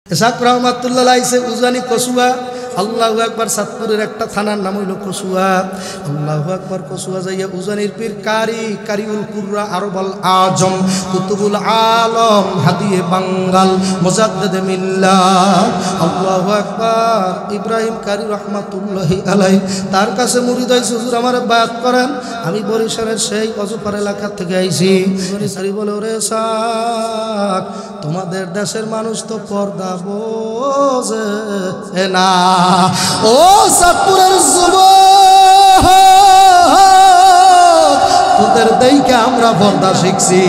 এসাক রহমাতুল্লাহ আইছে উজানি কসুয়া। আল্লাহু আকবার। সাতপুরের একটা থানার নাম হইল কসুয়া। আল্লাহু আকবার। কসুয়া যাইয়া উজানির পীর কারিউল কুররা আরবাল আজম কুতুবুল আলম হাদিয়ে বাঙ্গাল মুজাদ্দিদে মিল্লাহ আল্লাহু আকবার ইব্রাহিম কারি রহমাতুল্লাহি আলাইহি তার কাছে মুরিদ হইছে, হুজুর আমার বায়াত করেন, আমি বরিশালের সেই অজপার এলাকা থেকে আইছি। সারি বলে, ওরে সাক, তোমাদের দেশের মানুষ তো পর্দা বোঝে না। ও সাতপুরের যুবক, তোদের দেইকে আমরা পর্দা শিখছি।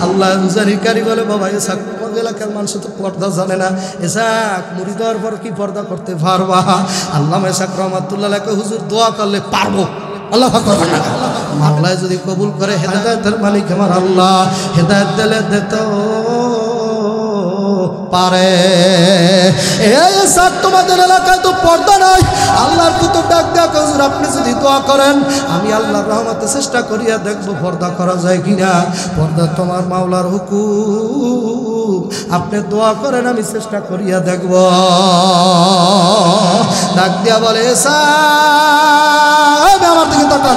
আল্লাহ জানিকারী বলে, বাবা এসাক এলাকার মানুষ তো পর্দা জানে না, এসাক মুড়ি দেওয়ার পর কি পর্দা করতে পারবা? আল্লাহ এসাক রহমাতুল্লাহ হুজুর দোয়া করলে পারবো। আল্লাহ মাওলায় যদি কবুল করে, হেদায়েতের মালিক আমার আল্লাহ, হেদায়েত দিলে দিতে পারে। এই সাত তোমাদের এলাকায় তো পর্দা নাই। আল্লাহর কুতুব ডাক দেখ, হুজুর আপনি যদি দোয়া করেন, আমি আল্লাহর রহমতে চেষ্টা করিয়া দেখবো পর্দা করা যায় কিনা। পর্দা তোমার মাওলার হুকুম, আপনি দোয়া করেন, আমি চেষ্টা করিয়া দেখব। ডাক দিয়া বলে, আমার দিকে তাকান,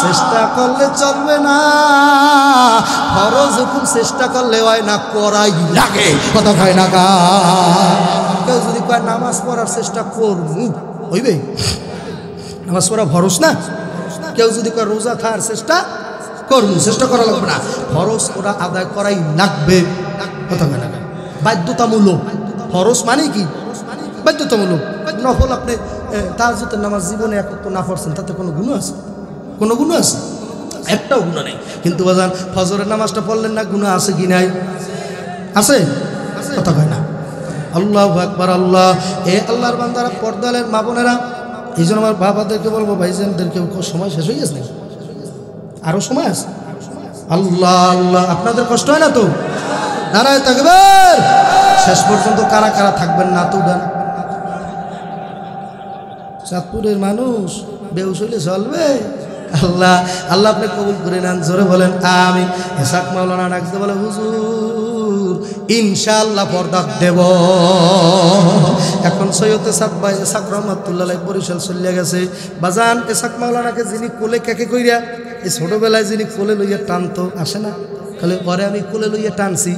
চেষ্টা করলে চলবে না, ফরজ হুকুম চেষ্টা করলে হয় না, করাই লাগে। কথা হয় না কা? কেউ যদি কয় নামাজ পড়ার চেষ্টা করবো, হইবে? নামাজ পড়া ফরজ না? কেউ যদি কয় রোজা থাকার চেষ্টা করবো, চেষ্টা করা লাগবে না, ফরজ ওরা আদায় করাই লাগবে। কথা হয় না কা? বাধ্যতামূলক। ফরজ মানে কি? বাধ্যতামূলক। নফল আপনি তাহাজ্জুদের নামাজ জীবনে এক ওয়াক্ত না পড়ছেন, তাতে কোনো গুণ আছে? কোনো গুণ আছে? একটাও গুণ নেই। কিন্তু বাজান ফজরের নামাজটা পড়লেন না, গুণ আছে কি নাই? আছে? কথা কয় না। আল্লাহু আকবার। আল্লাহ, এ আল্লাহর বান্দারা, পর্দালের মা বোনেরা, এই জন্য আমার বাবাদেরকে বলবো, ভাইজানদেরকে, সময় শেষ হয়ে গেছে, আরো সময় আছে। আল্লাহ আল্লাহ, আপনাদের কষ্ট হয় না তো? নারায়ে তাকবীর। শেষ পর্যন্ত কারা কারা থাকবেন না তো গান? চাঁদপুরের মানুষ বেউস হইলে চলবে? আল্লাহ আল্লাহ আপনি কবুল করে নেন, জোরে বলেন আমিন। এসাক মাওলানা ডাকতে বলে, হুজুর ইনশাআল্লাহ পর্দা দেব। এখন সৈয়দ এসাক রহমাতুল্লাহ বরিশাল চলিয়া গেছে। বাজান এসাক মাওলানাকে যিনি কোলে কেকে কইরা, এই ছোটবেলায় যিনি কোলে লইয়া টানতো, আসে না? তাহলে পরে আমি কোলে লইয়া টানছি,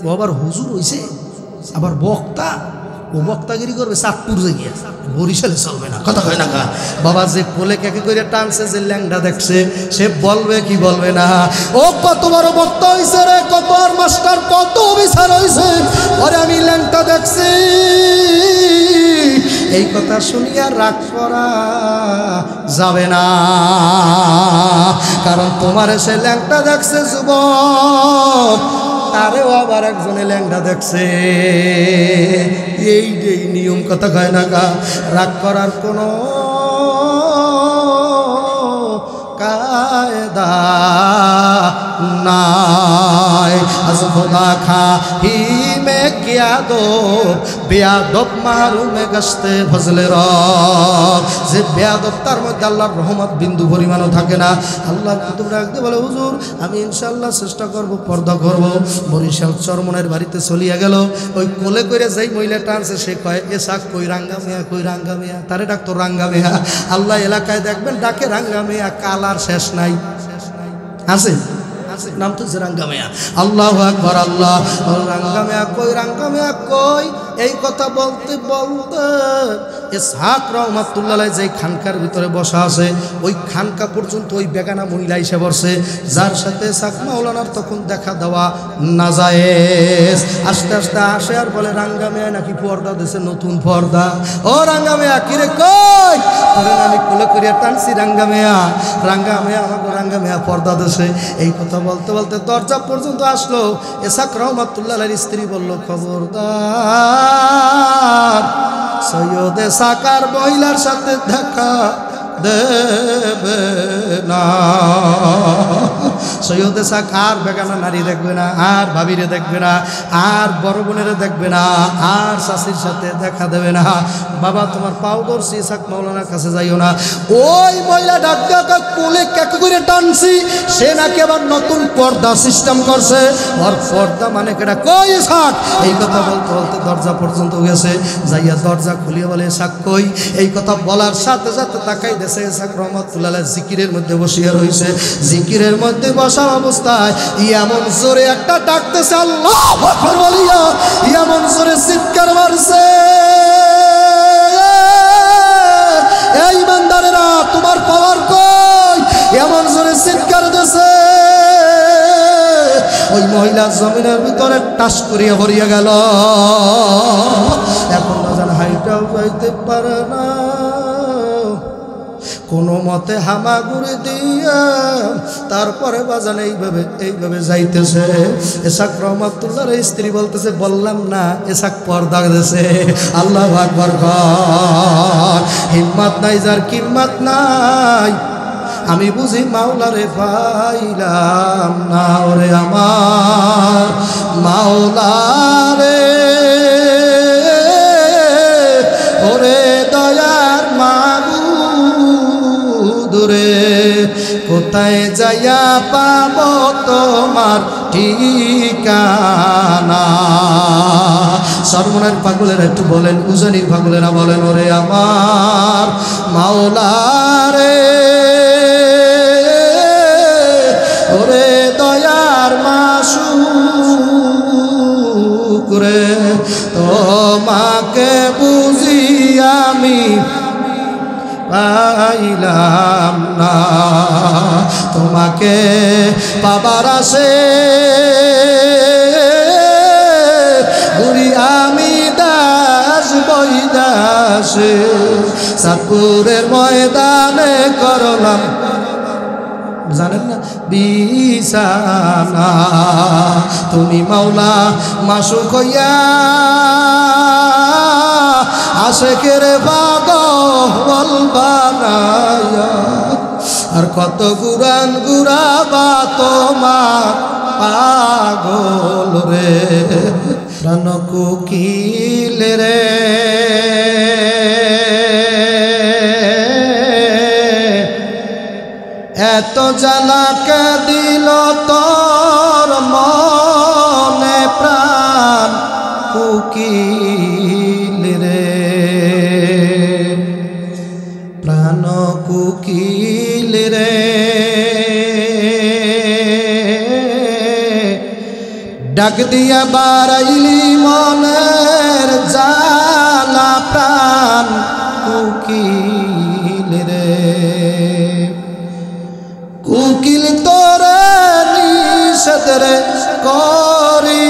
ও আবার হুজুর হইছে, আবার বক্তা। ও বক্তাগিরি করবে চাঁদপুর গিয়ে, বরিশালে চলবে না। কথা হয় না কা? বাবা যে কোলে কেকে করে টানছে, যে ল্যাংডা দেখছে, সে বলবে কি বলবে না? ও কত বড় বক্তা হয়েছে রে, কত আর মাস্টার, কত বিচার হয়েছে, পরে আমি ল্যাংটা দেখছি। এই কথা শুনিয়া রাগ করা যাবে না, কারণ তোমার সে ল্যাংটা দেখছে যুবক, তারেও আবার একজনে ল্যাংড়া দেখছে। এই নিয়ম। কথা কয় না গা? রাগ করার কোনো কায়দা নাই। আজ খোদা খাহি মে কিয়া দো বেয়াদব মারুমে গস্তে ফজলে রব। যে বেয়াদব, তার মধ্যে আল্লাহর রহমত বিন্দু পরিমাণও থাকে না। আল্লাহর কুতুব রাখতে বলে, হুজুর আমি ইনশাআল্লাহ চেষ্টা করব, পর্দা করব। বরিশাল চরমনের বাড়িতে চলিয়া গেল। ওই কোলে করে যেই মহিলা টানছে, সে কয়, এসাক কই রাঙ্গা মিয়া, কই রাঙ্গা মিয়া। তারে ডাকতো রাঙ্গা মিয়া। আল্লাহ এলাকায় দেখবেন ডাকে রাঙ্গা মিয়া, কালার শেষ নাই। আছে নাম তো রাঙ্গা মিয়া। আল্লাহু আকবার। আল্লাহ, রাঙ্গা মিয়া কই, রাঙ্গা মিয়া কই। এই কথা বলতে বলতে ইসহাক রহমাতুল্লাহ যে খানকার ভিতরে বসা আছে, ওই খানকা পর্যন্ত ওই বেগানা মহিলা এসে বসে, যার সাথে ইসহাক মাওলানার তখন দেখা দেওয়া না জায়েজ। আস্তে আস্তে আসে আর বলে, রাঙ্গা মিয়া নাকি পর্দা দিছে, নতুন পর্দা। ও রাঙ্গা মিয়া, কিরে কই? আমি কোলে করিয়া টানছি রাঙ্গা মিয়া, রাঙ্গা মিয়া, আমাকে রাঙ্গা মিয়া পর্দা দিছে। এই কথা বলতে বলতে দরজা পর্যন্ত আসলো। ইসহাক রহমাতুল্লাহর স্ত্রী বলল, খবরদার, সৈয়দ ইসহাকের মহিলার সাথে দেখা দেবে না। সৈয়দ ইসহাক আর বেগানা নারী দেখবে না, আর ভাবিরে দেখবে না, আর বড় বোনেরে দেখবে না, আর শাশির সাথে দেখা দেবে না। বাবা তোমার পাও ধরছি, ইসহাক মাওলানার কাছে যাইও না। ওই মহিলা ডাক্তারকে কোলে কেক করে টানছি, সে নাকি আবার নতুন পর্দা সিস্টেম করছে। ওর পর্দা মানে কেটা কই ইসহাক, এই কথা বলতে বলতে দরজা পর্যন্ত গেছে, যাইয়া দরজা খুলিয়ে বলে ইসহাক কই। এই কথা বলার সাথে সাথে তাকাই দেশে ইসহাক রহমাতুল্লাহ জিকিরের মধ্যে বসিয়া রয়েছে। জিকিরের মধ্যে বসা অবস্থায় এমন জোরে একটা ডাকতেছে আল্লাহু আকবার বলিয়া, এমন জোরে চিৎকার মারছে, এই ইমানদারেরা তোমার পাওয়ার কই, এমন জোরে চিৎকার দিছে। ওই মহিলা জমিনের ভিতরে টাস করিয়া ভরিয়া গেল। এখন বাজান হাইটাও যাইতে পারে না, কোনো মতে হামাগুড়ি দিয়া তারপরে বাজান এইভাবে যাইতেছে। ইসহাক রহমাতুল্লাহর স্ত্রী বলতেছে বললাম না ইসহাক পর্দা দিয়েছে। আল্লাহু আকবার কর, হিম্মত নাই যার কিম্মত নাই, আমি বুঝি মাওলারে পাইলাম না। ওরে আমার মাওলারে, ওরে দয়ার মাবুদ রে, কোথায় যাইয়া পাব তোমার ঠিকানা। সর্বনার পাগলেরা একটু বলেন, উজানির পাগলেরা বলেন ওরে আমার মাওলারে, ওরে দয়ার মাসুক রে, তোমাকে বুঝি আমি পাইলাম না, তোমাকে পাবার আসে ঘুরি আমি দাস বৈদাসে, চাঁদপুরের ময়দানে করলাম জানেন না বিছানা, তুমি মাওলা মাসুক হইয়া আশেকের পাগল বানায়া, আর কত গুরান গুরাবা তোমার পাগল রে, প্রাণ কোকিল রে, এত জ্বালাকে দিল তোর মনে প্রাণ কোকিল রে, প্রাণ কোকিল রে, ডাক দিয়া বাড়াইলি মনের জ্বালা প্রাণ কোকিল রে, কোকিল তোরে নিষেধ রে করি,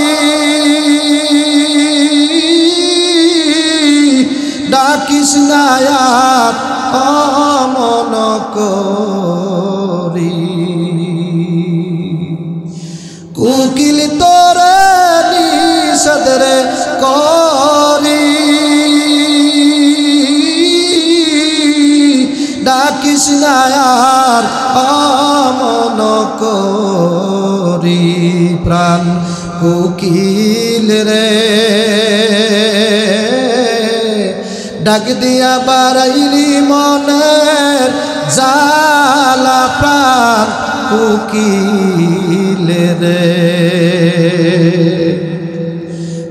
ডাকিস না আর অমন করি, কোকিল তোরে নিষেধ রে করি, ডাকিস না আর অমন করি, প্রাণ কোকিল রে, ডাক দিয়া বাড়াইলি মনের জ্বালা প্রাণ কোকিল রে,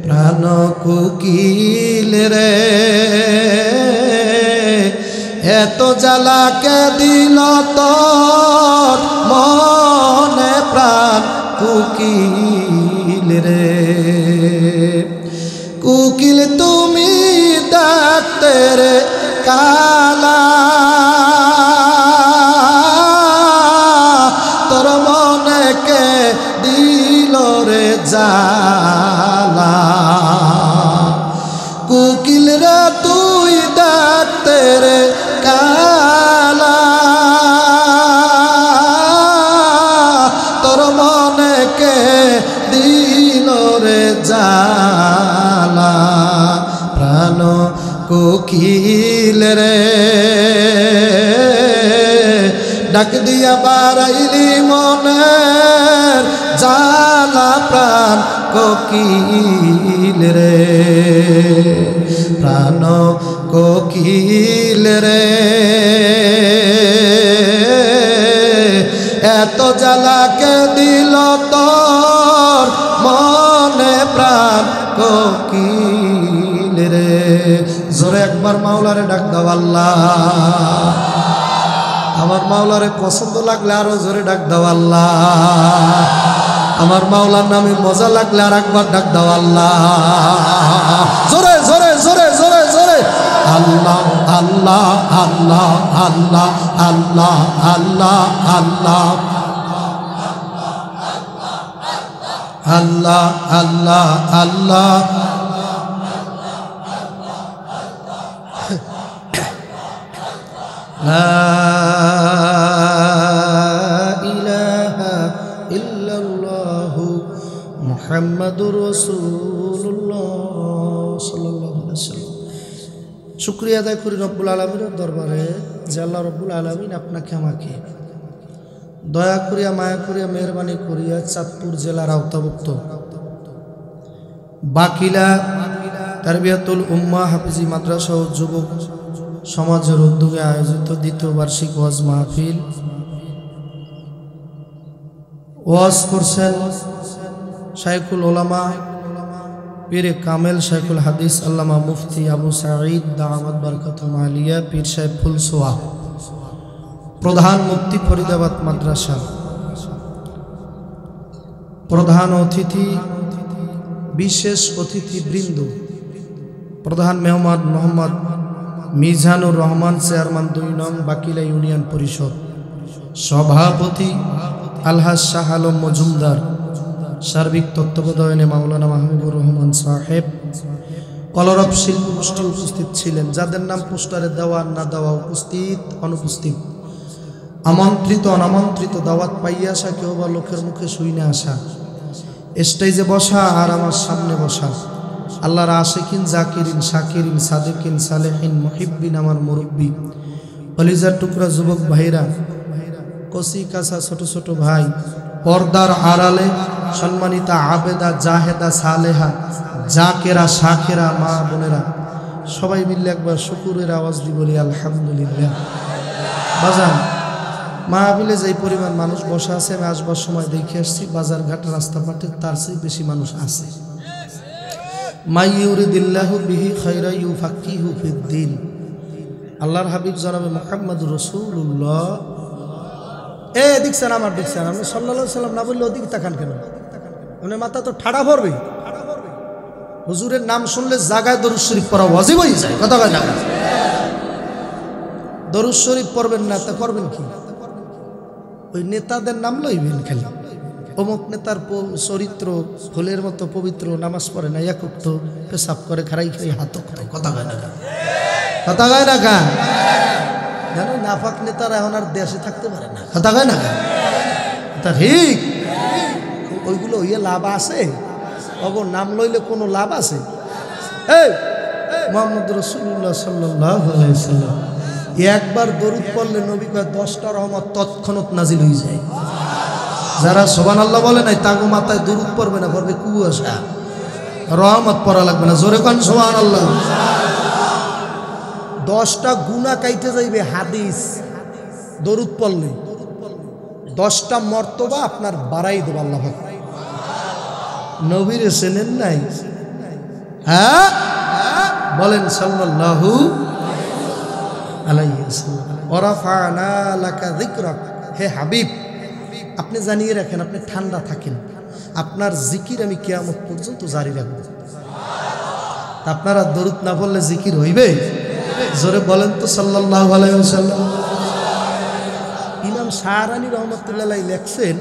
প্রাণ কোকিল রে, এত জ্বালাকে দিল তোর মনে প্রাণ কোকিল রে, কোকিল তুমি ডাকতে রে কালা, তোর মনে কে দিল রে জ্বালা, কোকিল রে তুই ডাকতে রে কালা, তোর মনে কে দিল রে জ্বালা, প্রাণ কোকিল রে, ডাক দিয়া বাড়াইলি মনের জালা প্রাণ কোকিল রে, প্রাণ কোকিল রে, এত জ্বালাকে দিল তোর মনে প্রাণ কোকিল রে। জোরে একবার মাওলারে ডাক দাও আল্লাহ। আমার মাওলারে পছন্দ লাগলে আরো জোরে ডাক দাও আল্লাহ। আমার মাওলার নামে মজা লাগলে আর একবার ডাক দাও আল্লাহ। জোরে জোরে জোরে জোরে জোরে আল্লাহ আল্লাহ আল্লাহ আল্লাহ আল্লাহ আল্লাহ আল্লাহ আল্লাহ আল্লাহ আল্লাহ। লা ইলাহা ইল্লাল্লাহু মুহাম্মাদুর রাসূলুল্লাহ সাল্লাল্লাহু আলাইহি ওয়াসাল্লাম। শুকরিয়া আদায় করি রব্বুল আলামিনের দরবারে যে আল্লাহ রব্বুল আলামিন আপনাকে আমাকে দয়া করিয়া মায়া করিয়া মেহরবানি করিয়া চাঁদপুর জেলার আওতাভুক্ত বাকিলা তারবিয়াতুল উম্মাহ হাফিজি মাদ্রাসা ও যুবক সমাজের উদ্যোগে আয়োজিত দ্বিতীয় বার্ষিক ওয়াজ মাহফিল ওয়াজ করছেন শাইখুল উলামা পীরে কামেল শাইখুল হাদিস আল্লামা মুফতি আবু সাঈদ দামাত বরকাতুল আলিয়া পীর সাহেব ফুলসোয়া, প্রধান মুফতি ফরিদাবাদ মাদ্রাসা। প্রধান অতিথি বিশেষ অতিথিবৃন্দ, প্রধান মেহমান মোহাম্মদ মিজানুর রহমান চেয়ারম্যান ২ নং বাকিলা ইউনিয়ন পরিষদ, সভাপতি আলহাজ শাহ আলম মজুমদার, সার্বিক তত্ত্বাবধানে মাওলানা মাহবুবুর রহমান সাহেব, কলরব শিল্পী গোষ্ঠী উপস্থিত ছিলেন, যাদের নাম পোস্টারে দেওয়া না দেওয়া, উপস্থিত অনুপস্থিত, আমন্ত্রিত অনামন্ত্রিত, দাওয়াত পাইয়া আসা, কেউ বা লোকের মুখে শুইনে আসা, স্টেজে বসা আর আমার সামনে বসা, আল্লাহর আশিকিন জাকিরিন শাকিরিন সাদিকিন সালেহিন মুহিব্বিন, আমার মুরব্বী কলিজার টুকরা যুবক ভাইরা, কচি কাঁচা ছোট ছোট ভাই, পর্দার আড়ালে সম্মানিতা আবেদা জাহেদা সালেহা জাকেরা শাকেরা মা বোনেরা, সবাই মিললে একবার শুকুরের আওয়াজ দিয়ে বলি আলহামদুলিল্লাহ। বাজান মাহফিলে যেই পরিমাণ মানুষ বসা আছে, আমি আসবার সময় দেখে আসছি বাজার ঘাট রাস্তাঘাটে তার চেয়ে বেশি মানুষ আছে। মাই ইউরিদিল্লাহু বিহি খায়রা ইউফাক্কিহু ফিদ্দিন, আল্লাহর হাবিব জনাবে মুহাম্মদুর রাসূলুল্লাহ। দেখছেন আমার, দেখছেন আপনি সাল্লাল্লাহু আলাইহি সাল্লাম না বললে ওদিকে তাকান কেন? মানে মাথা তো ঠাড়া পড়বে। হুজুরের নাম শুনলে জায়গায় দরুদ শরীফ পড়া ওয়াজিব হয়ে যায়, কথা কয় না? দরুদ শরীফ পড়বেন না তা করবেন কি? ওই নেতাদের নাম লইবেন খালি, অমুক নেতার চরিত্র ফুলের মতো পবিত্র, নামাজ পড়ে না, এক ওয়াক্ত পেশাব করে, খারাই খাই হাত, কথা কয় না? কথা কয় না কা? জানো নাফাক নেতারা এখন আর দেশে থাকতে পারে না, কথা কয় না? তা ঠিক, ওইগুলো হইয়া লাভ আছে? অগর নাম লইলে কোনো লাভ আছে? এই মুহাম্মদ রাসূলুল্লাহ সাল্লাল্লাহু আলাইহি ওয়াসাল্লাম একবার দরুদ পড়লে নবী কয় 10টা রহমত তৎক্ষণাৎ নাজিল হয়ে যায়। যারা সুবহানাল্লাহ বলে নাই তাগো মাথায় দরুদ পড়বে না, পড়বে কুয়াশা, রহমত পড়া লাগবে না। জোরে কোন সুবহানাল্লাহ। 10টা গুনাহ কাইতে যাইবে হাদিস দরুদ পড়লে, 10টা মর্তবা আপনার বাড়াই দেব আল্লাহ পাক। নবীর চেনেন নাই? হ্যাঁ বলেন সাল্লাল্লাহু আলাইহি ওয়াসাল্লাম। ওয়া রাফা'না লাকা যিকরাক, হে হাবিব আপনি জানিয়ে রাখেন, আপনি ঠান্ডা থাকেন, আপনার জিকির আমি কিয়ামত পর্যন্ত জারি রাখব। আপনারা দরুদ না পড়লে জিকির হইবে? জোরে বলেন তো সাল্লাল্লাহু আলাইহি ওয়াসাল্লাম। ইমাম শাহরানী রহমাতুল্লাহ আলাইহি লেখছেন,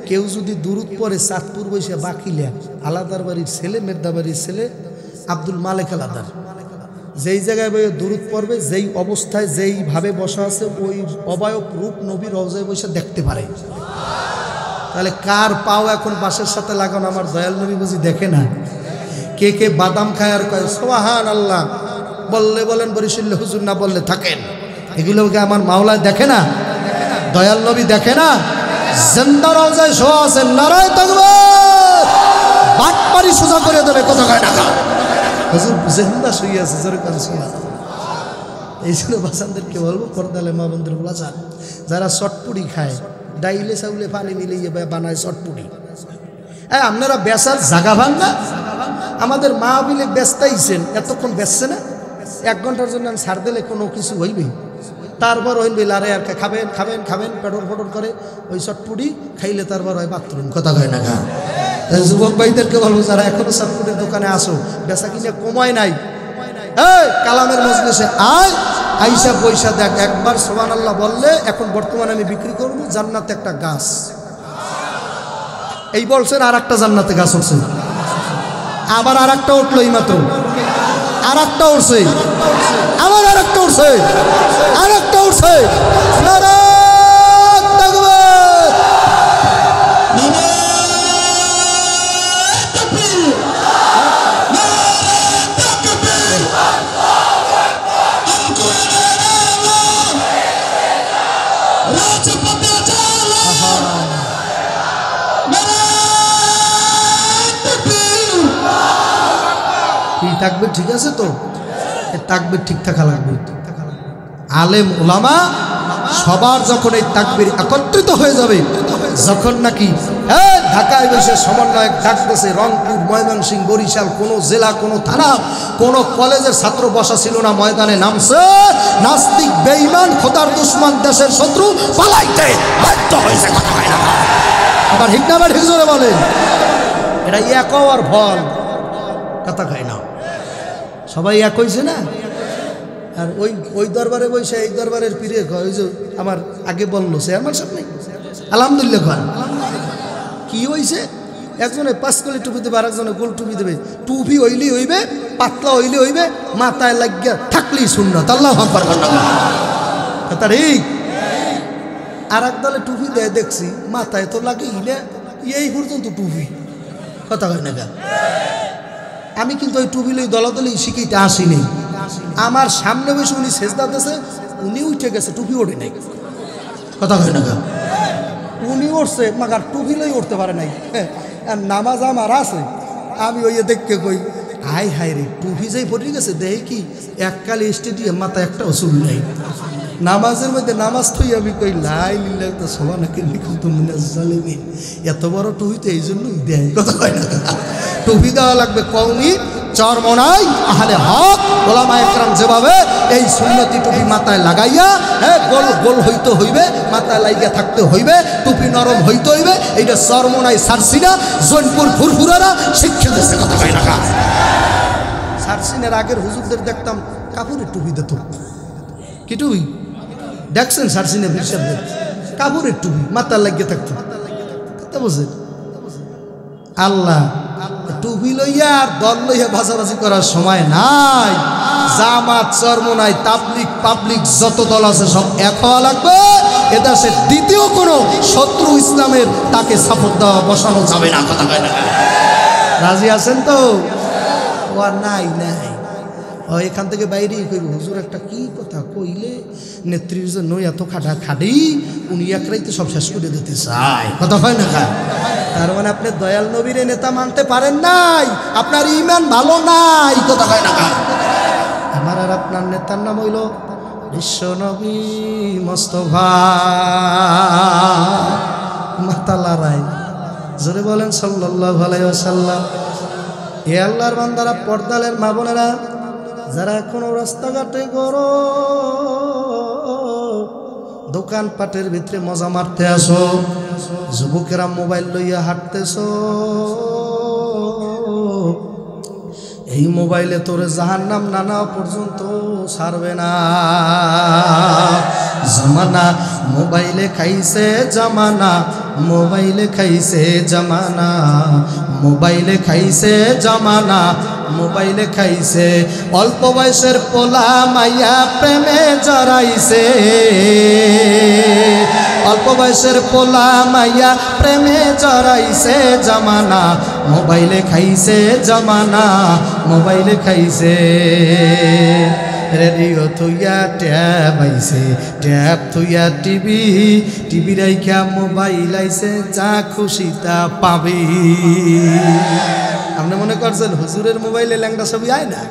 কেউ যদি দুরুদ পড়ে চাঁদপুর বৈশা বাকিলা আলাদার বাড়ির ছেলে, মেদা বাড়ির ছেলে আব্দুল মালেক আলাদার, যেই জায়গায় বসে দুরুদ পড়বে, যেই অবস্থায় যেইভাবে বসা আছে ওই অবয়ব রূপ নবীর রওজায় বসে দেখতে পারে। তাহলে কার পাও এখন বাসের সাথে লাগানো আমার দয়াল নবী বুঝি দেখে না? কে কে বাদাম খায় আর কয় সুবহানাল্লাহ, বললে বলেন বরিশাল্লাহ হুজুর, না বললে থাকেন, এগুলোকে আমার মাওলায় দেখে না? দয়াল নবী দেখে না? জিন্দা রওজায় শোয়া আছে, নারায়ে তাকবীর, বাটপারি সোজা করে দেবে, কথা কয় না। হুজুর জিন্দা শুয়ে আছে, জোরে করে সুবহানাল্লাহ। এই জন্য বাসানদেরকে বলবো, পর্দালে মা বন্ধুর বাসান যারা চটপুরি খায়, ডাইলে চাউলে পানি মিলিয়ে বানায় চটপুরি, আপনারা বেচার জাগা ভাঙ না? আমাদের মা বিলে ব্যস্তাইছেন, এতক্ষণ বেচছে না? 1 ঘন্টার জন্য আমি ছাড় দিলে কোনো কিছু হইবে? তারপর হইবে লারে আর খাবেন খাবেন খাবেন, পেটর ফটর করে ওই চটপুরি খাইলে তারপর হয় বাথরুম, কথা কয় না। যুবক ভাইদেরকে বলবো, যারা এখনো চটপুরির দোকানে আসো, বেচা কিনে কমায় নাই, কালামের মজলিসে আয়, আইসা পয়সা দেখ, একবার সুবহানাল্লাহ বললে এখন বর্তমানে আমি বিক্রি করবো জান্নাতে একটা গাছ। এই বলছেন আর একটা জান্নাতে গাছ উঠছে, আবার আর একটা উঠলো এই মাত্র, আর একটা উঠছে, আবার আর একটা উঠছে, আর একটা উঠছে। নারায়ে তাকবীর, তাকবীর ঠিক আছে তো? তাকবীর ঠিক থাকা লাগবে। আলেম ওলামা সবার যখন এই তাকবীর একত্রিত হয়ে যাবে, যখন নাকি ঢাকায় বসে সমন্বয়ক ডাকতেছে, রংপুর, ময়মনসিংহ, বরিশাল, কোনো জেলা, কোনো থানা, কোনো কলেজের ছাত্র বসা ছিল না, ময়দানে নামছে, নাস্তিক, বেঈমান, খোদার দুশমন, দেশের শত্রু পালাইতে বাধ্য হয়েছে, কথা হয় না? আবার ঠিক না? আবার ঠিক জোরে বলেন। এটা এক হওয়ার ফল, কথা খায় না। সবাই এক হয়েছে না? আর ওই দরবারে বসে এই দরবারের পীরে ওই যে আমার আগে বললো চেয়ারম্যান সাহেব নেই, আলহামদুলিল্লাহ খান, কি হয়েছে? একজনে 5 কলি টুপি দেবে, আর একজনে গোল টুপি দেবে। টুপি হইলি হইবে, পাতলা হইলি হইবে, মাথায় লাগিয়া থাকলেই সুন্নাত। আল্লাহু আকবার, কথা ঠিক। আর এক দলে টুপি দেয় দেখছি, মাথায় তো লাগেই না, এই পর্যন্ত টুপি, কথা হয় না। আমি কিন্তু ওই টুপি লই দলাদলি শিখিতে আসিনি। আমার সামনে বসে উনি সেজদা দিতেছে, উনি উঠে গেছে, টুপি ওঠে নাই, কথা হয় না। উনি উঠছে, মাগার টুপি লই উঠতে পারে নাই। আর নামাজ আমার আছে, আমি ওই দেখকে কই, হাই হাই রে, টুপি যাই পড়ে গেছে, দেখি কি এককালে স্টেডিয়াম, মাথা একটা ওসুল নেই। নামাজের মধ্যে নামাজ থই আমি কই, লাই লিল্লাহ তো সবানাকে লিখুন মিনাজ জালিমিন, এত বড় টুপি তো এই জন্যই দেয়, কথা হয় না। টুপি দেওয়া লাগবে কওমি চরমনাই আহলে হক ওলামায়ে কেরাম যেভাবে এই সুন্নতি টুপি মাথায় লাগাইয়া, গোল গোল হইতে হইবে, মাথায় লাগাইয়া থাকতে হইবে, টুপি নরম হইতে হইবে। এইটা চরমনাই সারসিনা, জৈনপুর ফুরফুরারা শিক্ষা দিচ্ছে, কথা হয় না। সারসিনের আগের হুজুরদের দেখতাম কাপড়ের টুপি দিত। কি টুপি দেখছেন? সারসিনের হিসাবদের কাপড়ের টুপি মাথায় লাগিয়ে থাকতো, কথা বলছেন? আল্লাহ টুপি লইয়া আর দল লইয়া ভাষাভাষি করার সময় নাই। জামাত, চরমনাই, তাবলিগ, পাবলিক যত দল আছে সব এক হওয়া লাগবে। এদেশের দ্বিতীয় কোনো শত্রু ইসলামের তাকে সাপোর্ট দেওয়া বসানো যাবে না, কথা কয় না। রাজি আছেন তো? ও আর নাই নাই, ও এখান থেকে বাইরেই কইব, হুজুর একটা কি কথা কইলে নেত্রীর জন্য এত খাটা খাটি, উনি এক রাইতে সব শেষ করে দিতে চায়, কথা হয় না। তার মানে আপনি দয়াল নবীর নেতা মানতে পারেন নাই, আপনার ঈমান ভালো নাই, কথা হয় না। আমার আর আপনার নেতার নাম হইল বিশ্ব নবী মুস্তাফা। মাতালা রায়, জোরে বলেন সাল্লাল্লাহু আলাইহি ওয়াসাল্লাম। এ আল্লাহর বান্দারা, পর্দালের মা বোনেরা, যারা এখনো রাস্তাঘাটে করো, দোকানপাটের ভিতরে মজা মারতে আসো, যুবকেরা মোবাইল লইয়া হাঁটতেছ, এই মোবাইলে তোরে জাহান্নাম নানা পর্যন্ত ছাড়বে না। জামানা মোবাইলে খাইছে জামানা, মোবাইলে খাইছে জামানা, মোবাইলে খাইছে জামানা, মোবাইলে খাইছে। অল্প বয়সের পোলা মাইয়া প্রেমে জড়াইছে, অল্প বয়সের পোলা মাইয়া প্রেমে জড়াইছে জামানা, মোবাইলে খাইছে জামানা, মোবাইলে খাইছে। রেডিও থুইয়া ট্যাব আইছে, ট্যাব থুইয়া টিভি, টিভি রাইখা মোবাইল আইছে, যা খুশি তা পাবি। আপনি মনে করছেন হুজুরের মোবাইলে ল্যাংটা ছবি আয় না?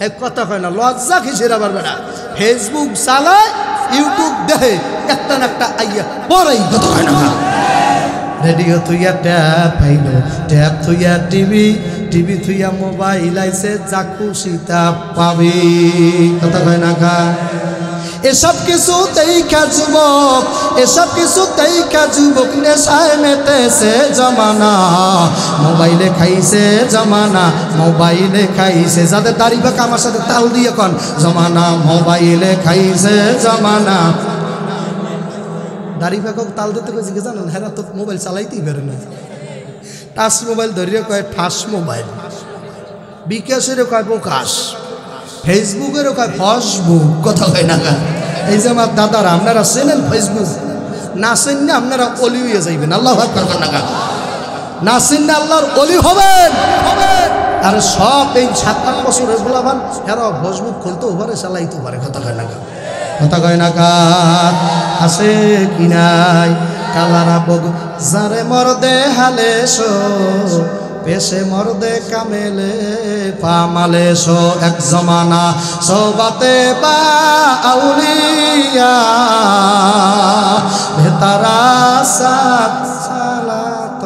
এক কথা কয় না, লজ্জা কিসের আবার বেড়া? ফেসবুক চালায়, ইউটিউব দেখে, একটা না একটা আইয়া পরেই কথা কয় না। রেডিও থুইয়া ট্যাব আইল, ট্যাব থুইয়া টিভি, টিভি থুইয়া মোবাইল আইছে, যা খুশি তা পাবি। কথা কয় না কা? এসব কিছুতেই যুবক, এসব কিছুতেই যুবক নেশায় মেতেছে জমানা। মোবাইলে খাইছে জমানা, মোবাইলে খাইছে। যাদের দাড়ি বাঁকা আমার সাথে তাল দিয়ে কন, জমানা মোবাইলে খাইছে জমানা। দাড়ি বাঁকা তাল দিতে কইছে কি জানেন? হেরা তো মোবাইল চালাইতেই পারে না। টাচ মোবাইল ধরিয়ে কয় ঠাস মোবাইল, বিকাশেরও কয় প্রকাশ, ফেসবুকেরও কয় ফসবুক। কথা কয় না? এই যে আমার দাদারা, আপনারা চেনেন ফেসবুক? না চেনলে আপনারা অলি হয়ে যাইবেন। আল্লাহ আকবার কর না? না চিনলে আল্লাহর অলি হবেন। আর সব এই 57 বছরের গোলাবান এরা ফেসবুক খুলতেও পারে, চালাইতেও পারে। কথা কয় না? কথা কয় না? আছে কি নাই কালারা বগ যারে মরদে হালে শো, পেশে মরদে কামেলে পামালে শো। এক জমানা সবাতে বা আউলিয়া ভেতারা সাত সালাত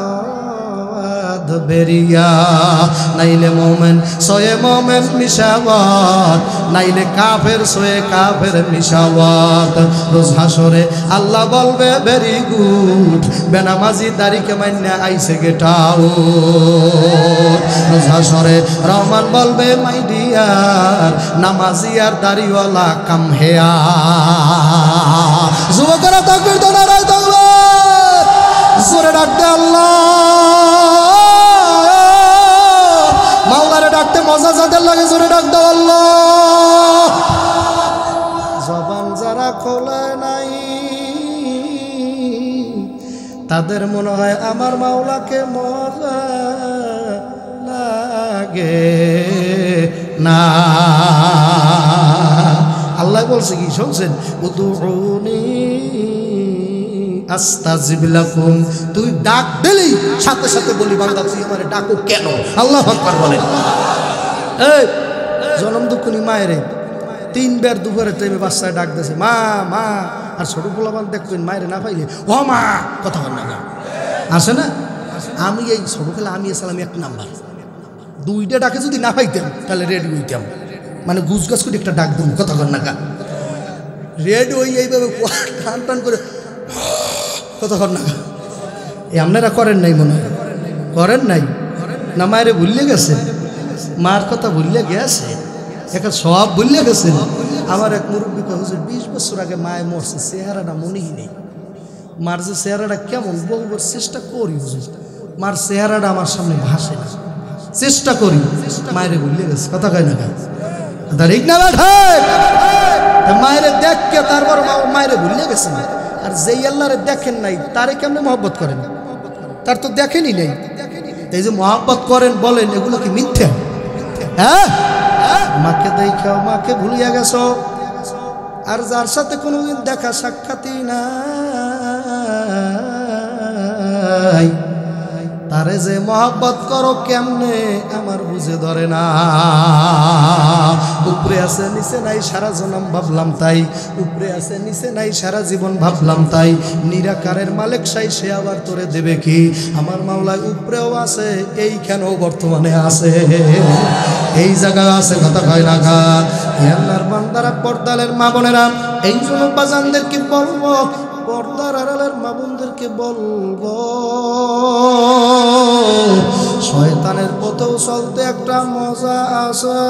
বেরিয়া। নাইলে মোমেন সোয়ে মোমেন মিশাওয়াত, নাইলে কাফের সোয়ে কাফের মিশাওয়াত। রোজ হাসরে আল্লাহ বলবে ভেরি গুড, বেনামাজি দাড়িকে মান্যা আইসে গেটাও। রোজ হাসরে রহমান বলবে মাই ডিয়ার, নামাজি আর দাড়িওয়ালা কাম হেয়া। যুবকেরা তাকবীর তো নারায়ে তাকবীর, জোরে ডাক দে আল্লাহ। মাওলারে ডাকতে মজা যাদের লাগে, জোরে ডাক দাও আল্লাহ। জবান যারা খোলে নাই তাদের মনে হয় আমার মাওলাকে মজা লাগে না। আল্লাহ বলছে কি শুনছেন? উদউনি আস্তাজিব লাকুম। তুই ডাক দিলি সাথে সাথে বলি বান্দা তুই আমারে ডাকো কেন? আল্লাহু আকবার বলেন। এই জনম দুঃখনি মায়েরে 3 বার দুপুরের টাইমে বাচ্চায় ডাক দিয়েছে মা মা। আর ছোট পোলাপান দেখবেন মায়েরে না পাইলে ও মা কথা বল না, আসে না? আমি এই ছোটবেলা আমি এসলাম 1 নাম্বার। 2টা ডাকে যদি না পাইতাম তাহলে রেডি হইতাম, মানে গুছ গাছ করে একটা ডাক দিন। কথা বল না, রেডি হই এইভাবে টান টান করে কথা কর না। এই আপনারা করেন নাই মনে হয়? করেন নাই না? মায়েরে ভুলিয়ে গেছে, মার কথা ভুলিয়ে গেছে, এখন সব ভুলিয়ে গেছে। আমার এক মুরব্বী হুজুর 20 বছর আগে মায়ে মরছে, চেহারাটা মনেই নেই। মার যে চেহারাটা কেমন বহুবার চেষ্টা করি হুজুর, মার চেহারাটা আমার সামনে ভাসে না, চেষ্টা করি, মায়েরে ভুলিয়ে গেছে। কথা কয় না? ঠিক না? মায়েরে দেখকে তারপর মায়েরে ভুলিয়ে গেছে। আর যেই আল্লাহরে দেখেন নাই তারে কেমনে মহব্বত করেন? তার তো দেখেনই নাই। এই যে মহব্বত করেন বলেন, এগুলো কি মিথ্যা? হ্যাঁ, মাকে দেখাও মাকে ভুলিয়া গেছো। আর যার সাথে কোনোদিন দেখা সাক্ষাৎই নাই তারে যে মহব্বত করো কেমনে আমার বুঝে ধরে না। উপরে আছে নিচে নাই সারা জনম ভাবলাম তাই, উপরে আছে নিচে নাই সারা জীবন ভাবলাম তাই। নিরাকারের মালিক সাই সে আবার তোরে দেবে কি? আমার মাওলায় উপরেও আছে, এইখানেও বর্তমানে আছে, এই জায়গায় আছে। কথা কয় না? আল্লাহর বান্দারা, পর্দালের মা বোনেরা, এই জন্য বাজানদেরকে বলবো, পর্দার আড়ালের মা বোনদেরকে বলবো, শয়তানের পথেও চলতে একটা মজা আছে,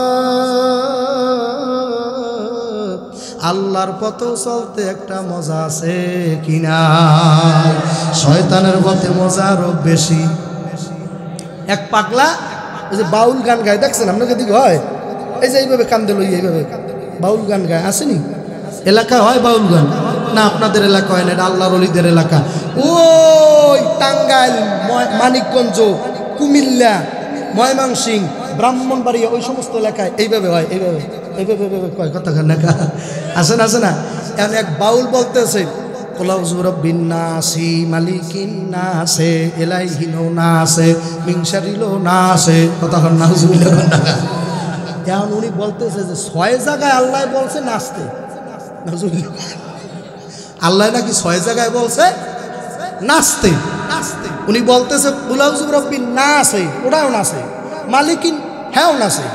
আল্লাহর পথেও চলতে একটা মজা আছে কিনা? শয়তানের পথে মজা আরো বেশি। এক পাগলা ওই যে বাউল গান গায়, দেখছেন আপনাকে দিকে হয়? এই যে এইভাবে কান্দে লই, এইভাবে বাউল গান গায়, আসেনি? এলাকায় হয় বাউল গান না? আপনাদের এলাকা হয় না, এটা আল্লাহর ওলিদের এলাকা। ওই টাঙ্গাইল, মানিকগঞ্জ, কুমিল্লা, ময়মনসিংহ, ব্রাহ্মণবাড়িয়া, ওই সমস্ত এলাকায় এইভাবে হয়, এইভাবে কয় কথা না আছে না আছে না। এখন এক বাউল বলতেছে কুলাউযু রাব্বিন নাসি মালিকিন নাসে ইলাইহিনো নাসে মিন শারিলো নাসে কথা কন নাউজুবিল্লাহ কন না। এখন উনি বলতেছে যে 6 জায়গায় আল্লাহ বলছে নাচতে, নাউজুবিল্লাহ। আল্লাহ নাকি 6 জায়গায় বলছে নাচতে। উনি বলতেছে কুলাউযু রাব্বিন নাসে, ওটাও নাচে, মালিকিন হেও নাচে,